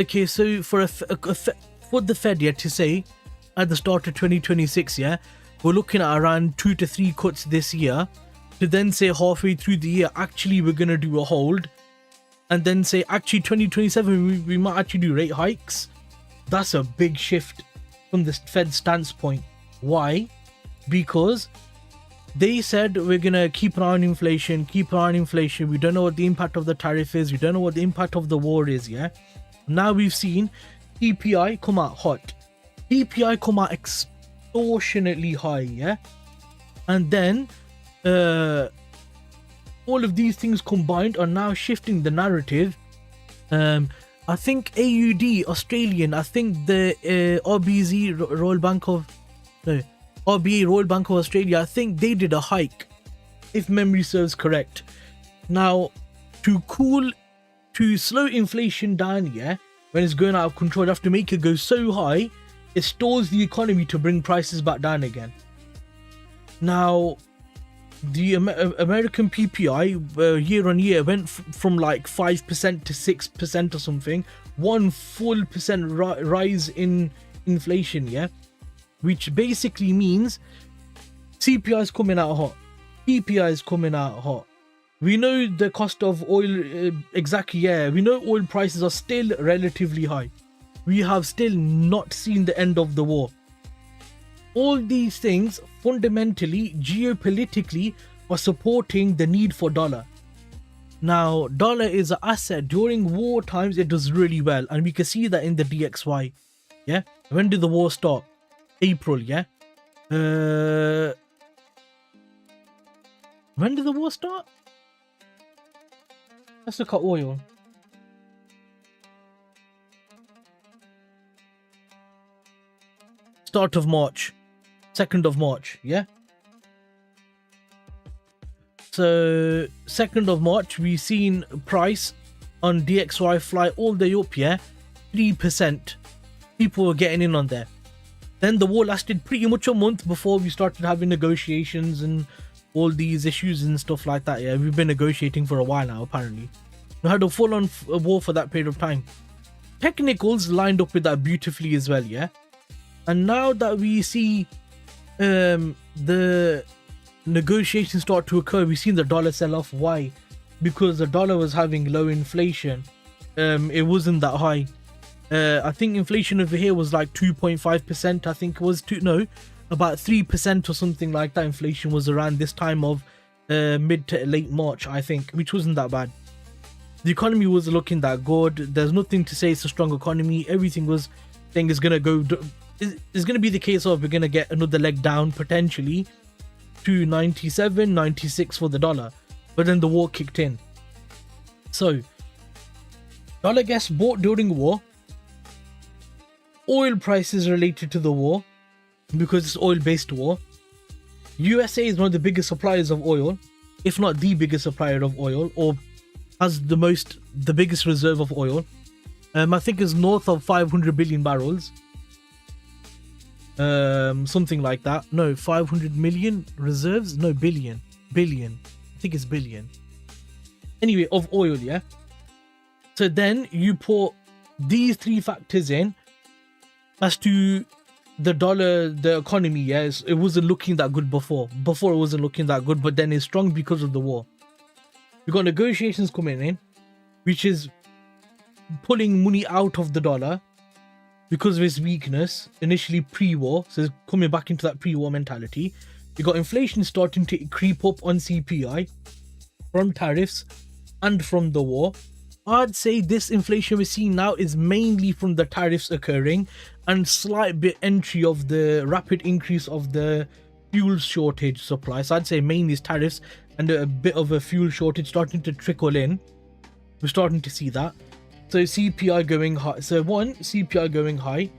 Okay, so for for the Fed, yeah, to say at the start of 2026, yeah, we're looking at around 2 to 3 cuts this year, to then say halfway through the year, actually we're gonna do a hold. And then say, actually, 2027, we might actually do rate hikes. That's a big shift from the Fed stance point. Why? Because they said we're going to keep an eye on inflation, keep an eye on inflation. We don't know what the impact of the tariff is. We don't know what the impact of the war is, yeah? Now we've seen CPI come out hot. CPI come out extortionately high, yeah? And then all of these things combined are now shifting the narrative. I think AUD Australian, I think the RBZ Royal Bank of RBA Royal Bank of Australia, I think they did a hike, if memory serves correct. Now, to slow inflation down, yeah, when it's going out of control, you have to make it go so high it stalls the economy to bring prices back down again. Now, the American PPI year on year went from like 5% to 6% or something. 1 full percent rise in inflation, yeah, which basically means CPI is coming out hot, PPI is coming out hot. We know the cost of oil, exactly, yeah, we know oil prices are still relatively high. We have still not seen the end of the war. All these things fundamentally, geopolitically, are supporting the need for dollar. Now, dollar is an asset. During war times, it does really well, and we can see that in the DXY. Yeah, when did the war start? April. Yeah. When did the war start? Let's look at oil. Start of March, 2nd of March. Yeah. So 2nd of March, we seen price on DXY fly all the way up, yeah, 3%. People were getting in on there. Then the war lasted pretty much a month before we started having negotiations and all these issues and stuff like that. Yeah, we've been negotiating for a while now, apparently. We had a full-on war for that period of time. Technicals lined up with that beautifully as well, yeah. And now that we see the negotiations start to occur, we've seen the dollar sell off. Why? Because the dollar was having low inflation. It wasn't that high. I think inflation over here was like 2.5%. I think it was about 3% or something like that. Inflation was around this time of mid to late March, I think, which wasn't that bad. The economy was looking that good. There's nothing to say it's a strong economy. Everything was saying it's gonna go. It's gonna be the case of we're gonna get another leg down potentially to 97, 96 for the dollar, but then the war kicked in. So dollar gets bought during war. Oil prices related to the war because it's oil-based war. USA is one of the biggest suppliers of oil, if not the biggest supplier of oil, or has the biggest reserve of oil. I think it's north of 500 billion barrels. Something like that. No, 500 million reserves? No, billion. I think it's billion. Anyway, of oil, yeah? So then you put these three factors in as to the dollar, the economy, yes, it wasn't looking that good before. Before it wasn't looking that good, but then it's strong because of the war. We got negotiations coming in, which is pulling money out of the dollar because of its weakness, initially pre-war, so it's coming back into that pre-war mentality. You got inflation starting to creep up on CPI from tariffs and from the war. I'd say this inflation we're seeing now is mainly from the tariffs occurring and slight bit entry of the rapid increase of the fuel shortage supply. So I'd say mainly is tariffs and a bit of a fuel shortage starting to trickle in. We're starting to see that. So CPI going high. So 1, CPI going high.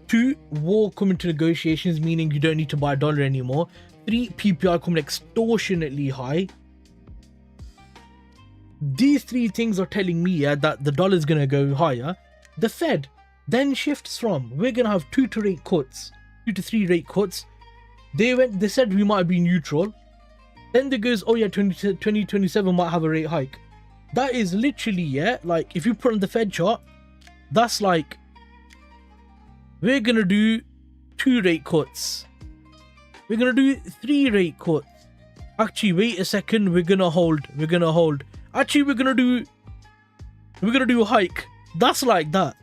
2, war coming to negotiations, meaning you don't need to buy a dollar anymore. 3, PPI coming extortionately high. These three things are telling me that the dollar is going to go higher. The Fed then shifts from, we're going to have 2 to 3 rate cuts. They said we might be neutral. Then they goes, oh yeah, 2027 might have a rate hike. That is literally, like if you put on the Fed chart, that's like, we're going to do 2 rate cuts. We're going to do 3 rate cuts. Actually, wait a second, we're going to hold. Actually, we're gonna do a hike. That's like that.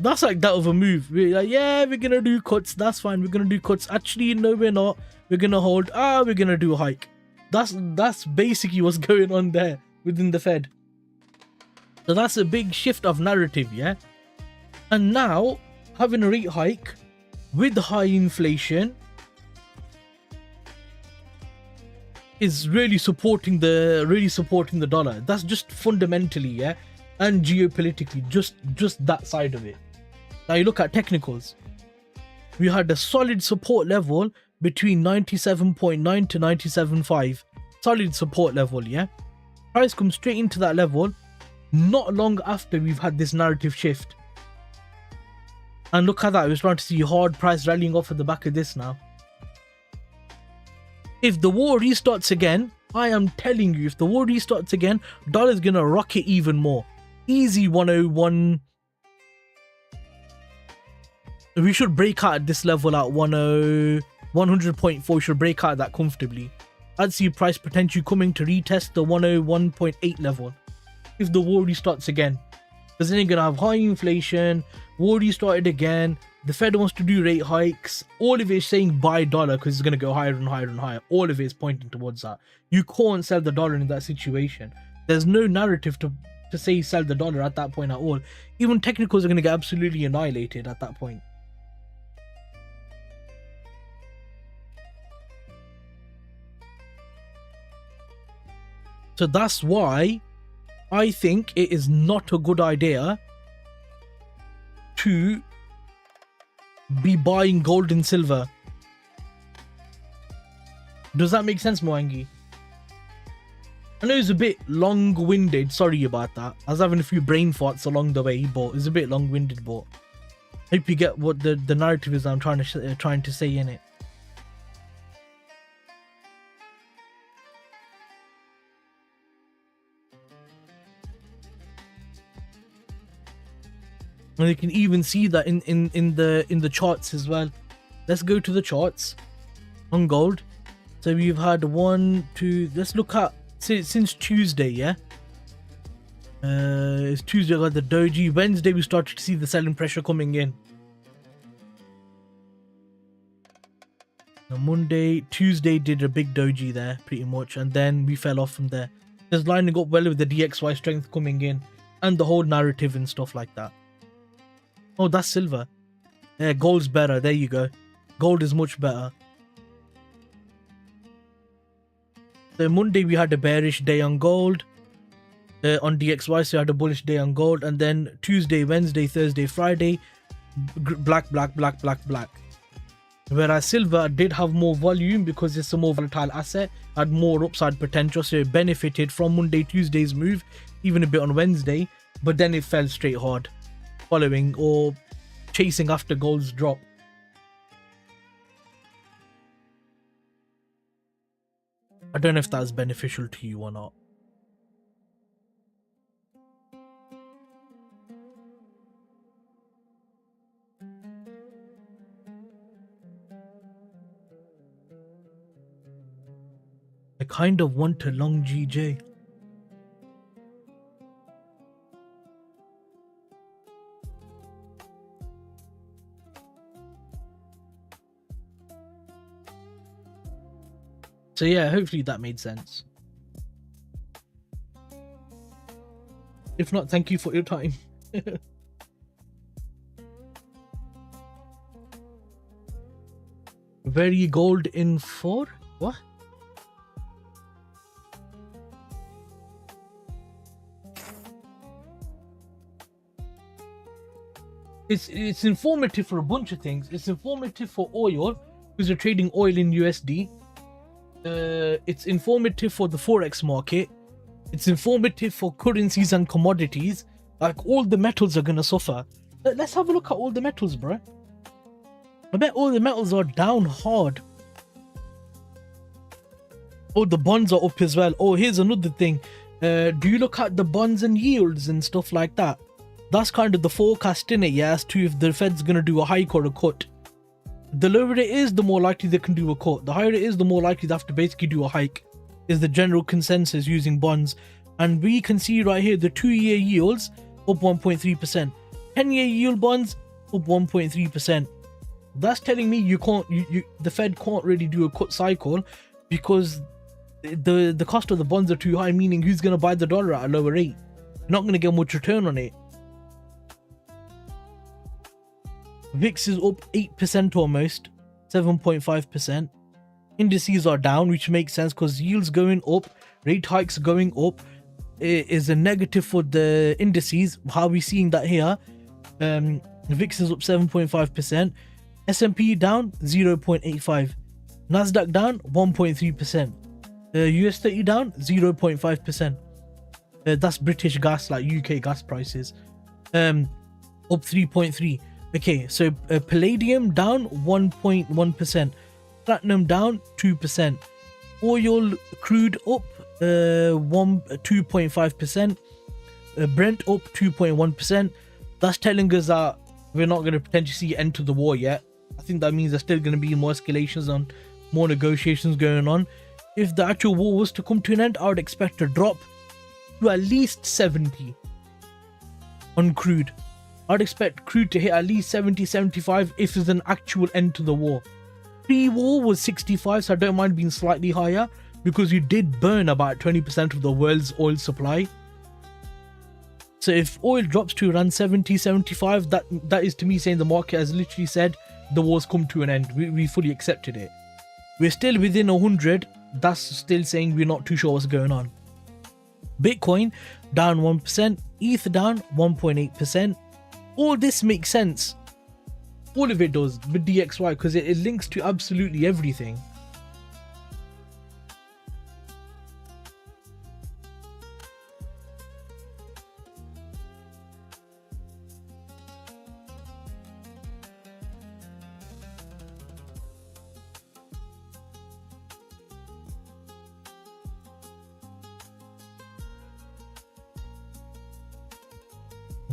That's like that of a move. We're like, yeah, we're gonna do cuts. That's fine. We're gonna do cuts. Actually, no, we're not. We're gonna hold. We're gonna do a hike. That's basically what's going on there within the Fed. So that's a big shift of narrative, yeah. And now having a rate hike with high inflation is really supporting the dollar. That's just fundamentally, yeah, and geopolitically, just that side of it. Now you look at technicals. We had a solid support level between 97.9 to 97.5. Solid support level, yeah. Price comes straight into that level not long after we've had this narrative shift. And look at that, we're starting to see hard price rallying off at the back of this now. If the war restarts again, I am telling you, if the war restarts again, dollar's gonna rocket even more. Easy 101. We should break out at this level at 100.4. We should break out that comfortably. I'd see price potential coming to retest the 101.8 level if the war restarts again. Because then you're gonna have high inflation, war restarted again, the Fed wants to do rate hikes, all of it is saying buy dollar because it's gonna go higher and higher and higher. All of it is pointing towards that. You can't sell the dollar in that situation. There's no narrative to say sell the dollar at that point at all. Even technicals are gonna get absolutely annihilated at that point. So that's why I think it is not a good idea to be buying gold and silver. Does that make sense, Mwangi? I know it's a bit long-winded, sorry about that. I was having a few brain farts along the way, but it's a bit long-winded, but I hope you get what the narrative is I'm trying to say in it. And you can even see that in the charts as well. Let's go to the charts on gold. So we've had 1, 2. Let's look at since Tuesday. Yeah, it's Tuesday. I got the doji. Wednesday we started to see the selling pressure coming in. Now Monday, Tuesday did a big doji there pretty much, and then we fell off from there. Just lining up well with the DXY strength coming in and the whole narrative and stuff like that. Oh, that's silver. Yeah, gold's better. There you go. Gold is much better. So Monday we had a bearish day on gold. On DXY, so we had a bullish day on gold. And then Tuesday, Wednesday, Thursday, Friday, black, black, black, black, black. Whereas silver did have more volume because it's a more volatile asset, had more upside potential, so it benefited from Monday, Tuesday's move, even a bit on Wednesday, but then it fell straight hard, following or chasing after gold's drop. I don't know if that's beneficial to you or not. I kind of want a long GJ. So yeah, hopefully that made sense. If not, thank you for your time. Very gold in 4? What? It's informative for a bunch of things. It's informative for oil, because you're trading oil in USD. It's informative for the Forex market. It's informative for currencies and commodities. Like, all the metals are gonna suffer. Let's have a look at all the metals, bro. I bet all the metals are down hard. Oh, the bonds are up as well. Oh, here's another thing. Do you look at the bonds and yields and stuff like that? That's kind of the forecast in it, yeah, as to if the Fed's gonna do a hike or a cut. The lower it is, the more likely they can do a cut. The higher it is, the more likely they have to basically do a hike, is the general consensus using bonds. And we can see right here, the 2-year yields up 1.3%. 10-year yield bonds up 1.3%. That's telling me the Fed can't really do a cut cycle because the cost of the bonds are too high, meaning who's going to buy the dollar at a lower rate? You're not going to get much return on it. VIX is up 8% almost, 7.5%. Indices are down, which makes sense because yields going up, rate hikes going up is a negative for the indices. How are we seeing that here? VIX is up 7.5%. S&P down 0.85%. Nasdaq down 1.3%. US 30 down 0.5%. That's British gas, like UK gas prices. Up 3.3%. Okay, so palladium down 1.1%, platinum down 2%, oil crude up 2.5%, Brent up 2.1%. That's telling us that we're not going to potentially see end to the war yet. I think that means there's still going to be more escalations and more negotiations going on. If the actual war was to come to an end, I would expect a drop to at least 70 on crude. I'd expect crude to hit at least 70, 75 if there's an actual end to the war. Pre-war was 65, so I don't mind being slightly higher because you did burn about 20% of the world's oil supply. So if oil drops to around 70, 75, that is to me saying the market has literally said the war's come to an end. We fully accepted it. We're still within 100. That's still saying we're not too sure what's going on. Bitcoin down 1%, ETH down 1.8%. All this makes sense. All of it does with DXY because it links to absolutely everything.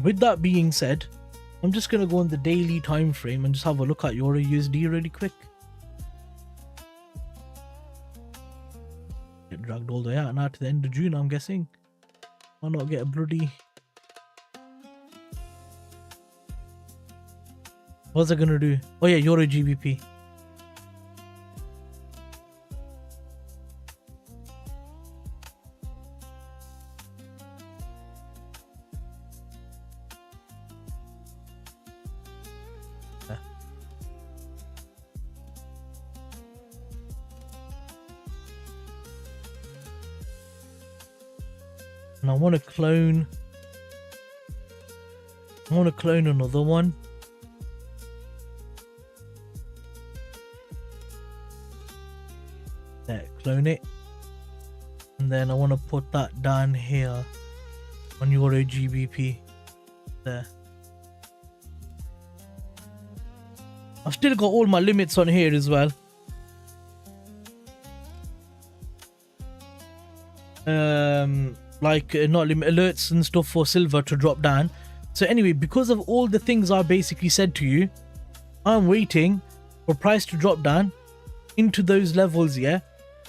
With that being said, I'm just going to go on the daily time frame and just have a look at eurusd really quick. Get dragged all the way out now to the end of June, I'm guessing. Why not get a bloody... What's it going to do? Oh yeah, Euro GBP. And I want to clone another one. There, clone it. And then I want to put that down here on Euro GBP. There. I've still got all my limits on here as well. Like not limit alerts and stuff for silver to drop down. So anyway, because of all the things I basically said to you, I'm waiting for price to drop down into those levels, yeah,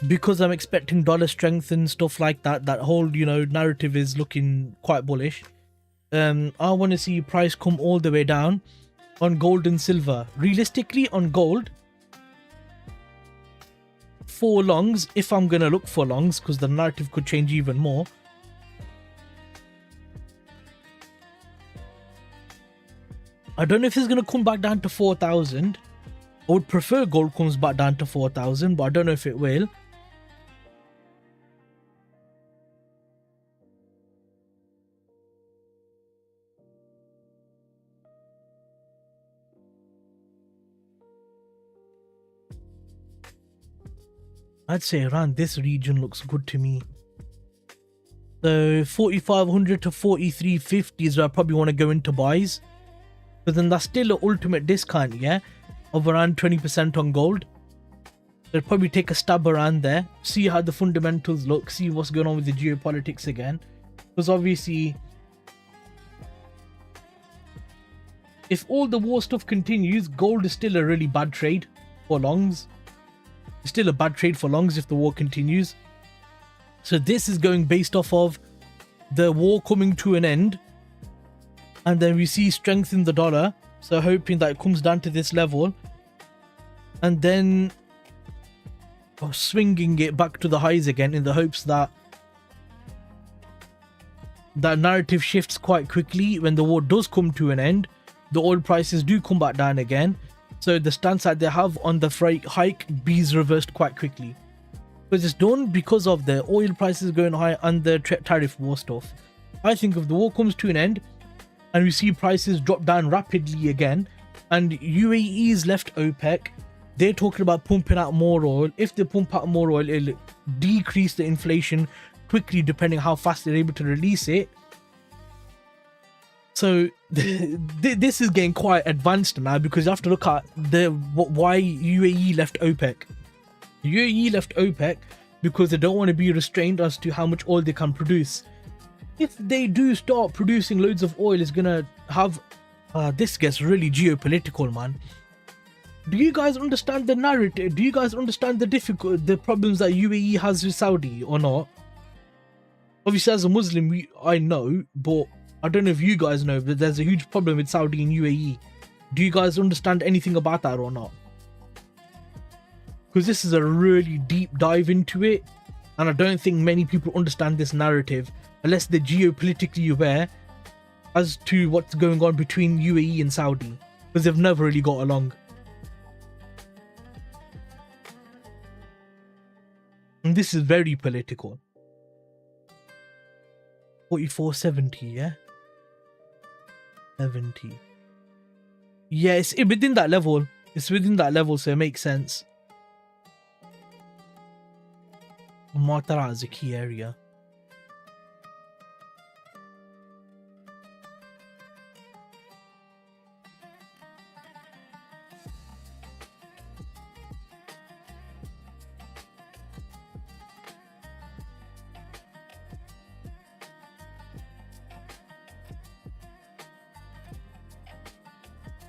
because I'm expecting dollar strength and stuff like that. That whole, you know, narrative is looking quite bullish. I want to see price come all the way down on gold and silver. Realistically, on gold, for longs, if I'm gonna look for longs, because the narrative could change even more. I don't know if it's going to come back down to 4,000. I would prefer gold comes back down to 4,000, but I don't know if it will. I'd say around this region looks good to me. So 4,500 to 4,350 is where I probably want to go into buys. But then that's still an ultimate discount, yeah, of around 20% on gold. So probably take a stab around there, see how the fundamentals look, see what's going on with the geopolitics again. Because obviously, if all the war stuff continues, gold is still a really bad trade for longs. It's still a bad trade for longs if the war continues. So this is going based off of the war coming to an end. And then we see strength in the dollar. So hoping that it comes down to this level. And then swinging it back to the highs again in the hopes that that narrative shifts quite quickly when the war does come to an end. The oil prices do come back down again. So the stance that they have on the freight hike is reversed quite quickly. Because it's done because of the oil prices going high and the tariff war stuff. I think if the war comes to an end, and we see prices drop down rapidly again, and UAE is left OPEC, they're talking about pumping out more oil. If they pump out more oil, it'll decrease the inflation quickly depending how fast they're able to release it. So this is getting quite advanced now, because you have to look at why UAE left OPEC. UAE left OPEC because they don't want to be restrained as to how much oil they can produce. If they do start producing loads of oil, it's gonna have this gets really geopolitical, man. Do you guys understand the narrative? Do you guys understand the problems that UAE has with Saudi or not? Obviously, as a Muslim, I know, but I don't know if you guys know, but there's a huge problem with Saudi and UAE. Do you guys understand anything about that or not? Because this is a really deep dive into it, and I don't think many people understand this narrative unless they're geopolitically aware as to what's going on between UAE and Saudi, because they've never really got along. And this is very political. 44.70, yeah? 70. Yeah, it's within that level. It's within that level, so it makes sense. Matara is a key area.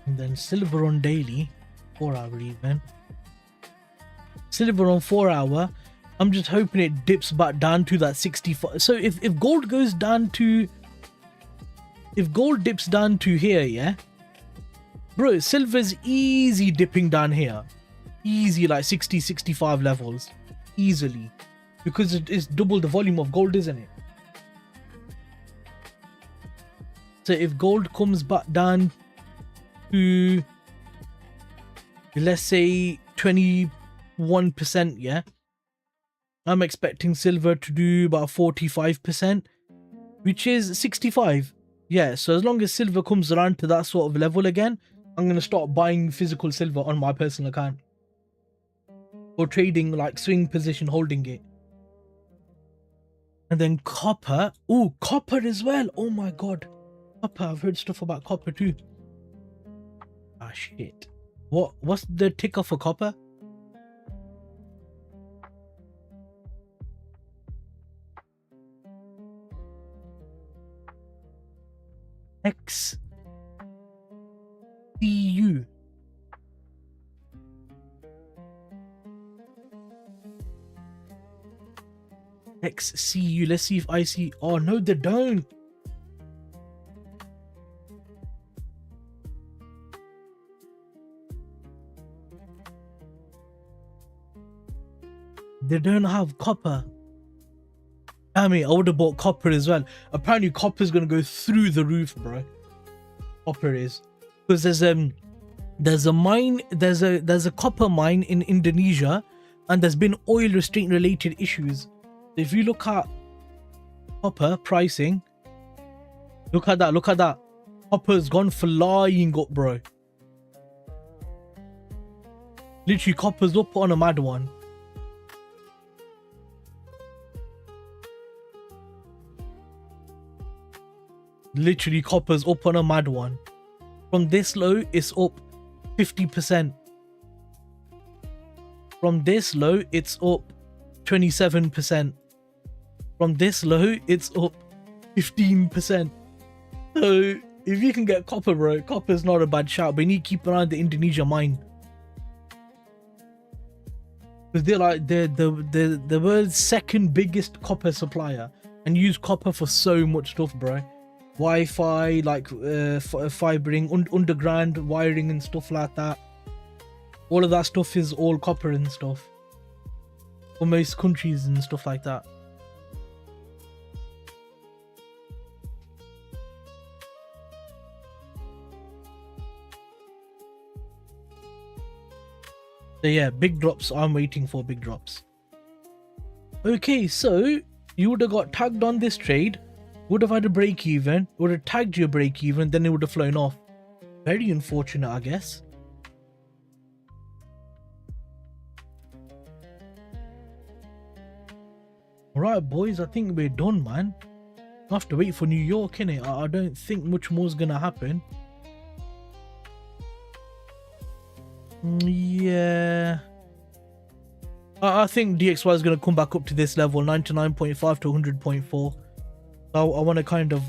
And then silver on daily, 4 hour even. Silver on 4 hour, I'm just hoping it dips back down to that 65. So if gold goes down to, if gold dips down to here, yeah, bro, silver's easy dipping down here, easy, like 60-65 levels, easily, because it is double the volume of gold, isn't it? So if gold comes back down to, let's say 21%, yeah, I'm expecting silver to do about 45%, which is 65. Yeah, so as long as silver comes around to that sort of level again, I'm going to start buying physical silver on my personal account, or trading like swing position, holding it. And then copper. Oh, copper as well. Oh my god, copper. I've heard stuff about copper too. Ah, shit. What's the ticker for copper? XAUUSD. XCU. Let's see if I see. Oh no, they don't. They don't have copper. I mean, I would have bought copper as well. Apparently copper is going to go through the roof, bro. Copper is, because there's a mine, there's a copper mine in Indonesia, and there's been oil restraint related issues. If you look at copper pricing, look at that, copper's gone flying up, bro. Literally, copper's up on a mad one. Literally, copper's up on a mad one. From this low, it's up 50%. From this low, it's up 27%. From this low, it's up 15%. So if you can get copper, bro, copper's not a bad shout, but you need to keep an eye on the Indonesia mine, because they're like the world's second biggest copper supplier, and use copper for so much stuff, bro. Wi-Fi, like fibering, underground wiring and stuff like that. All of that stuff is all copper and stuff for most countries and stuff like that. So yeah, big drops. I'm waiting for big drops. Okay, so you would have got tagged on this trade, would have had a break even, would have tagged your break even, then it would have flown off. Very unfortunate, I guess. Alright boys, I think we're done, man. I have to wait for New York, innit? I don't think much more is gonna happen. Yeah. I think DXY is gonna come back up to this level, 99.5 to 100.4. I want to kind of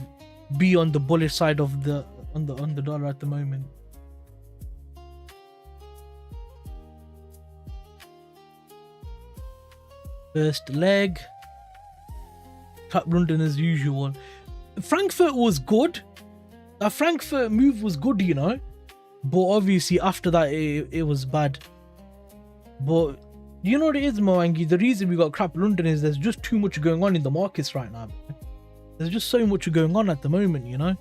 be on the bullish side of the on the dollar at the moment. First leg. Trap London as usual. Frankfurt was good. That Frankfurt move was good, you know. But obviously after that it was bad. But you know what it is, Mwangi? The reason we got crap London is there's just too much going on in the markets right now. There's just so much going on at the moment, you know.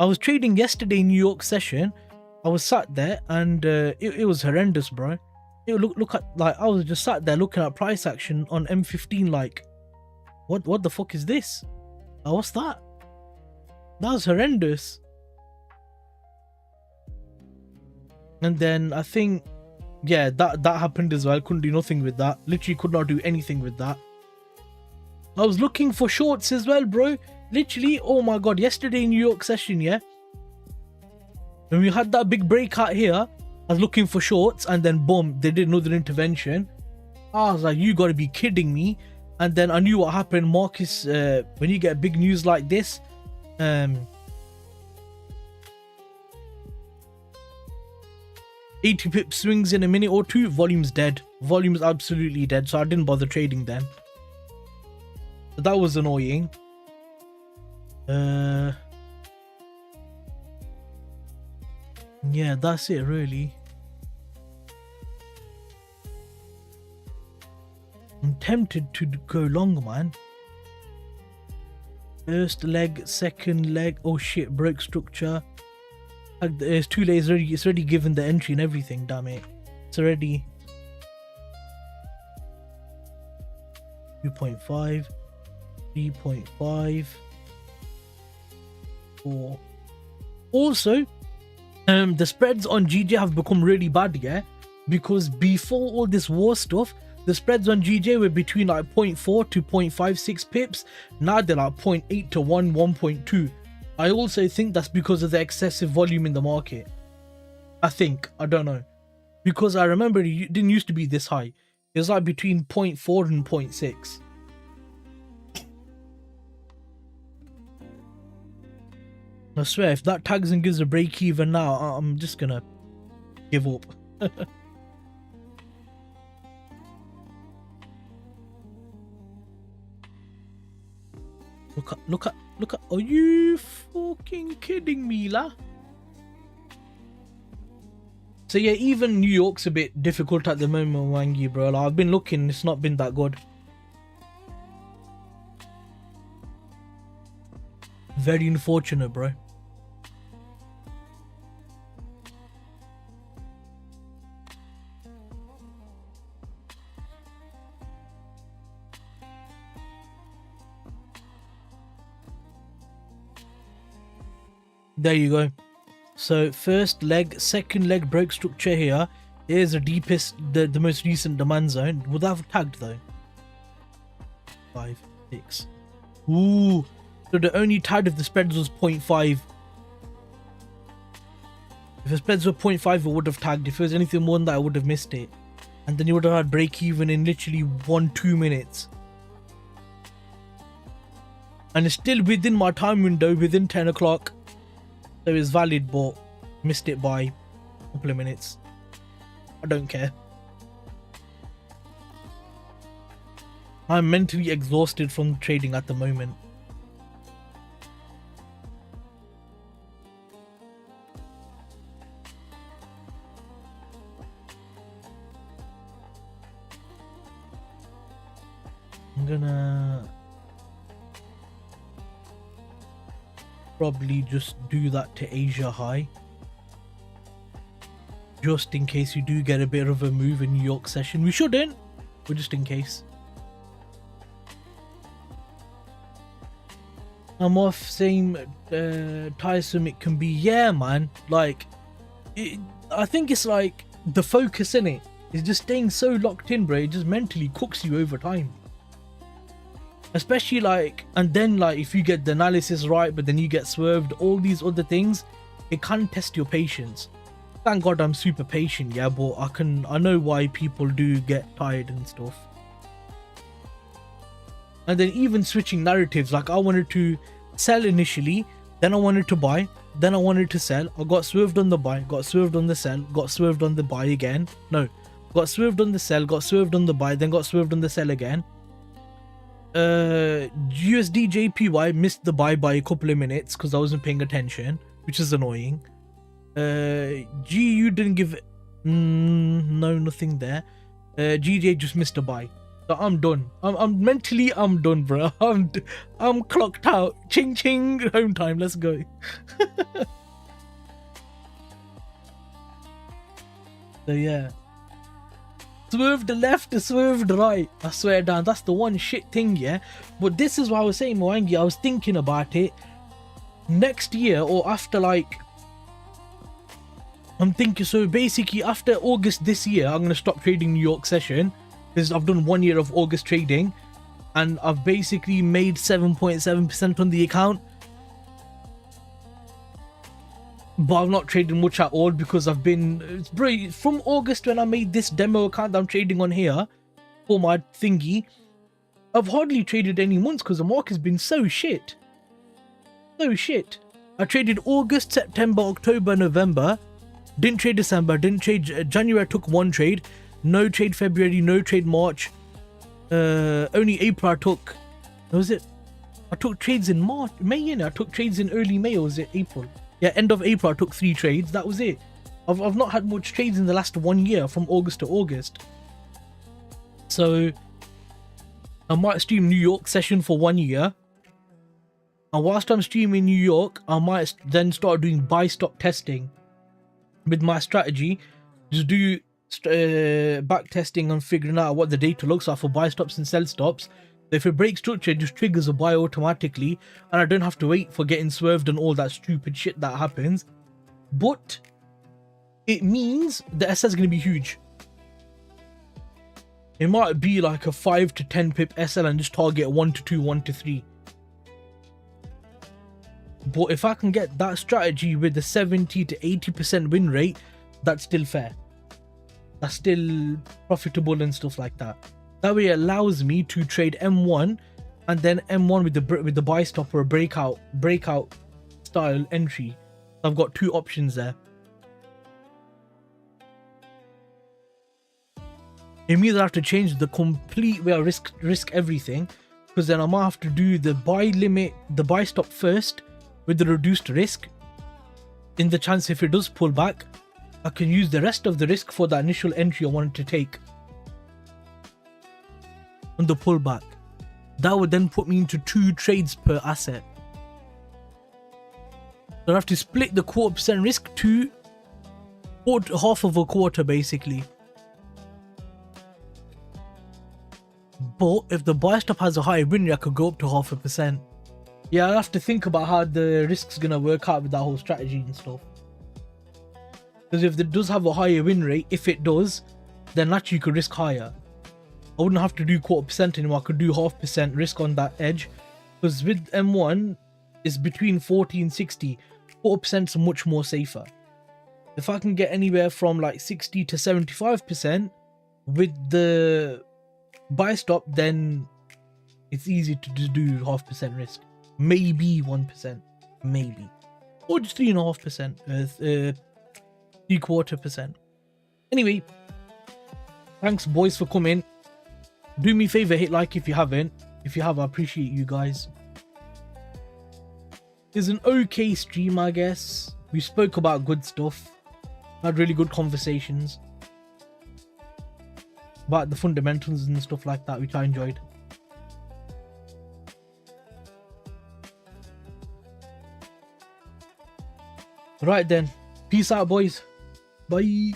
I was trading yesterday in New York session. I was sat there and it was horrendous, bro. Look at, like, I was just sat there looking at price action on M15 like, what the fuck is this? What's that? That was horrendous. And then I think, yeah, that happened as well. Couldn't do nothing with that. Literally could not do anything with that. I was looking for shorts as well, bro. Literally, oh my god, yesterday in New York session, yeah, when we had that big breakout here, I was looking for shorts and then boom, they did another intervention. I was like, you gotta be kidding me. And then I knew what happened. Marcus, when you get big news like this, 80 pip swings in a minute or two, volume's dead. Volume's absolutely dead, so I didn't bother trading then. So that was annoying. Yeah, that's it really. I'm tempted to go long, man. First leg, second leg. Oh shit, broke structure. It's too late. It's already given the entry and everything. Damn it. It's already 2.5, 3.5, 4. Also, the spreads on GJ have become really bad, yeah, because before all this war stuff, the spreads on GJ were between like 0.4 to 0.56 pips. Now they're like 0.8 to 1.2. I also think that's because of the excessive volume in the market. I think, I don't know, because I remember it didn't used to be this high. It was like between 0.4 and 0.6. I swear, if that tags and gives a break even now, I'm just gonna give up. Look at, are you fucking kidding me, la? So yeah, even New York's a bit difficult at the moment, Wangi, bro. Like, I've been looking, it's not been that good. Very unfortunate, bro. There you go. So first leg, second leg broke structure here. Here's the deepest, the most recent demand zone. Would that have tagged though? 5, 6. Ooh. So the only tag if the spreads was 0.5. If the spreads were 0.5, it would have tagged. If it was anything more than that, I would have missed it. And then you would have had break even in literally 1-2 minutes. And it's still within my time window, within 10 o'clock. So it's valid, but missed it by a couple of minutes. I don't care. I'm mentally exhausted from trading at the moment. I'm gonna probably just do that to Asia high, just in case you do get a bit of a move in New York session. We shouldn't, but just in case. I'm off saying tiresome it can be. Yeah, man, like I think it's like the focus in it is just staying so locked in, bro. It just mentally cooks you over time. especially like, and then like if you get the analysis right but then you get swerved, all these other things, it can test your patience. Thank God I'm super patient, yeah, but I know why people do get tired and stuff. And then even switching narratives, like I wanted to sell initially, then I wanted to buy, then I wanted to sell. I got swerved on the buy, got swerved on the sell, got swerved on the buy again. No, got swerved on the sell, got swerved on the buy, then got swerved on the sell again. USD JPY missed the buy by a couple of minutes because I wasn't paying attention, which is annoying. GU didn't give no, nothing there. GJ just missed a buy. So I'm done. I'm mentally done, bro. I'm clocked out. Ching ching, home time. Let's go. So yeah. Swerved left, swerved right. I swear down, that's the one shit thing, yeah. But this is what I was saying, Mwangi. I was thinking about it. Next year or after, like, I'm thinking, so basically after August this year, I'm gonna stop trading New York session because I've done 1 year of August trading and I've basically made 7.7% on the account. But I've not traded much at all because I've been, bro, from August when I made this demo account that I'm trading on here for my thingy, I've hardly traded any months because the market's been so shit. So shit. I traded August, September, October, November. Didn't trade December, didn't trade January. I took one trade. No trade February, no trade March. Only April I took. What was it? I took trades in March, May, innit? I took trades in early May, or was it April? Yeah, end of April I took 3 trades. That was it. I've not had much trades in the last 1 year from August to August. So I might stream New York session for 1 year. And whilst I'm streaming New York, I might then start doing buy stop testing with my strategy. Just do back testing and figuring out what the data looks like for buy stops and sell stops. If it breaks structure, it just triggers a buy automatically and I don't have to wait for getting swerved and all that stupid shit that happens. But it means the SL is going to be huge. It might be like a 5 to 10 pip SL and just target 1 to 2, 1 to 3. But if I can get that strategy with the 70 to 80% win rate, that's still fair. That's still profitable and stuff like that. That way it allows me to trade M1 and then M1 with the buy stop or a breakout style entry. I've got 2 options there. It means I have to change the complete way I risk everything, because then I might have to do the buy limit, the buy stop first with the reduced risk. In the chance if it does pull back, I can use the rest of the risk for the initial entry I wanted to take on the pullback. That would then put me into 2 trades per asset. So I have to split the 1/4% risk to half of a quarter basically. But if the buy stop has a higher win rate, I could go up to 0.5%. Yeah, I'll have to think about how the risk's gonna work out with that whole strategy and stuff. Because if it does have a higher win rate, if it does, then naturally you could risk higher. I wouldn't have to do 1/4% anymore. I could do 0.5% risk on that edge. Because with M1, it's between 40 and 60. 4% is much more safer. If I can get anywhere from like 60 to 75% with the buy stop, then it's easy to just do 0.5% risk. Maybe 1%. Maybe. Or just 3.5%. 3/4%. Anyway, thanks boys for coming. Do me a favor, hit like if you haven't. If you have, I appreciate you guys. It's an okay stream, I guess. We spoke about good stuff. Had really good conversations about the fundamentals and stuff like that, which I enjoyed. Right then. Peace out, boys. Bye.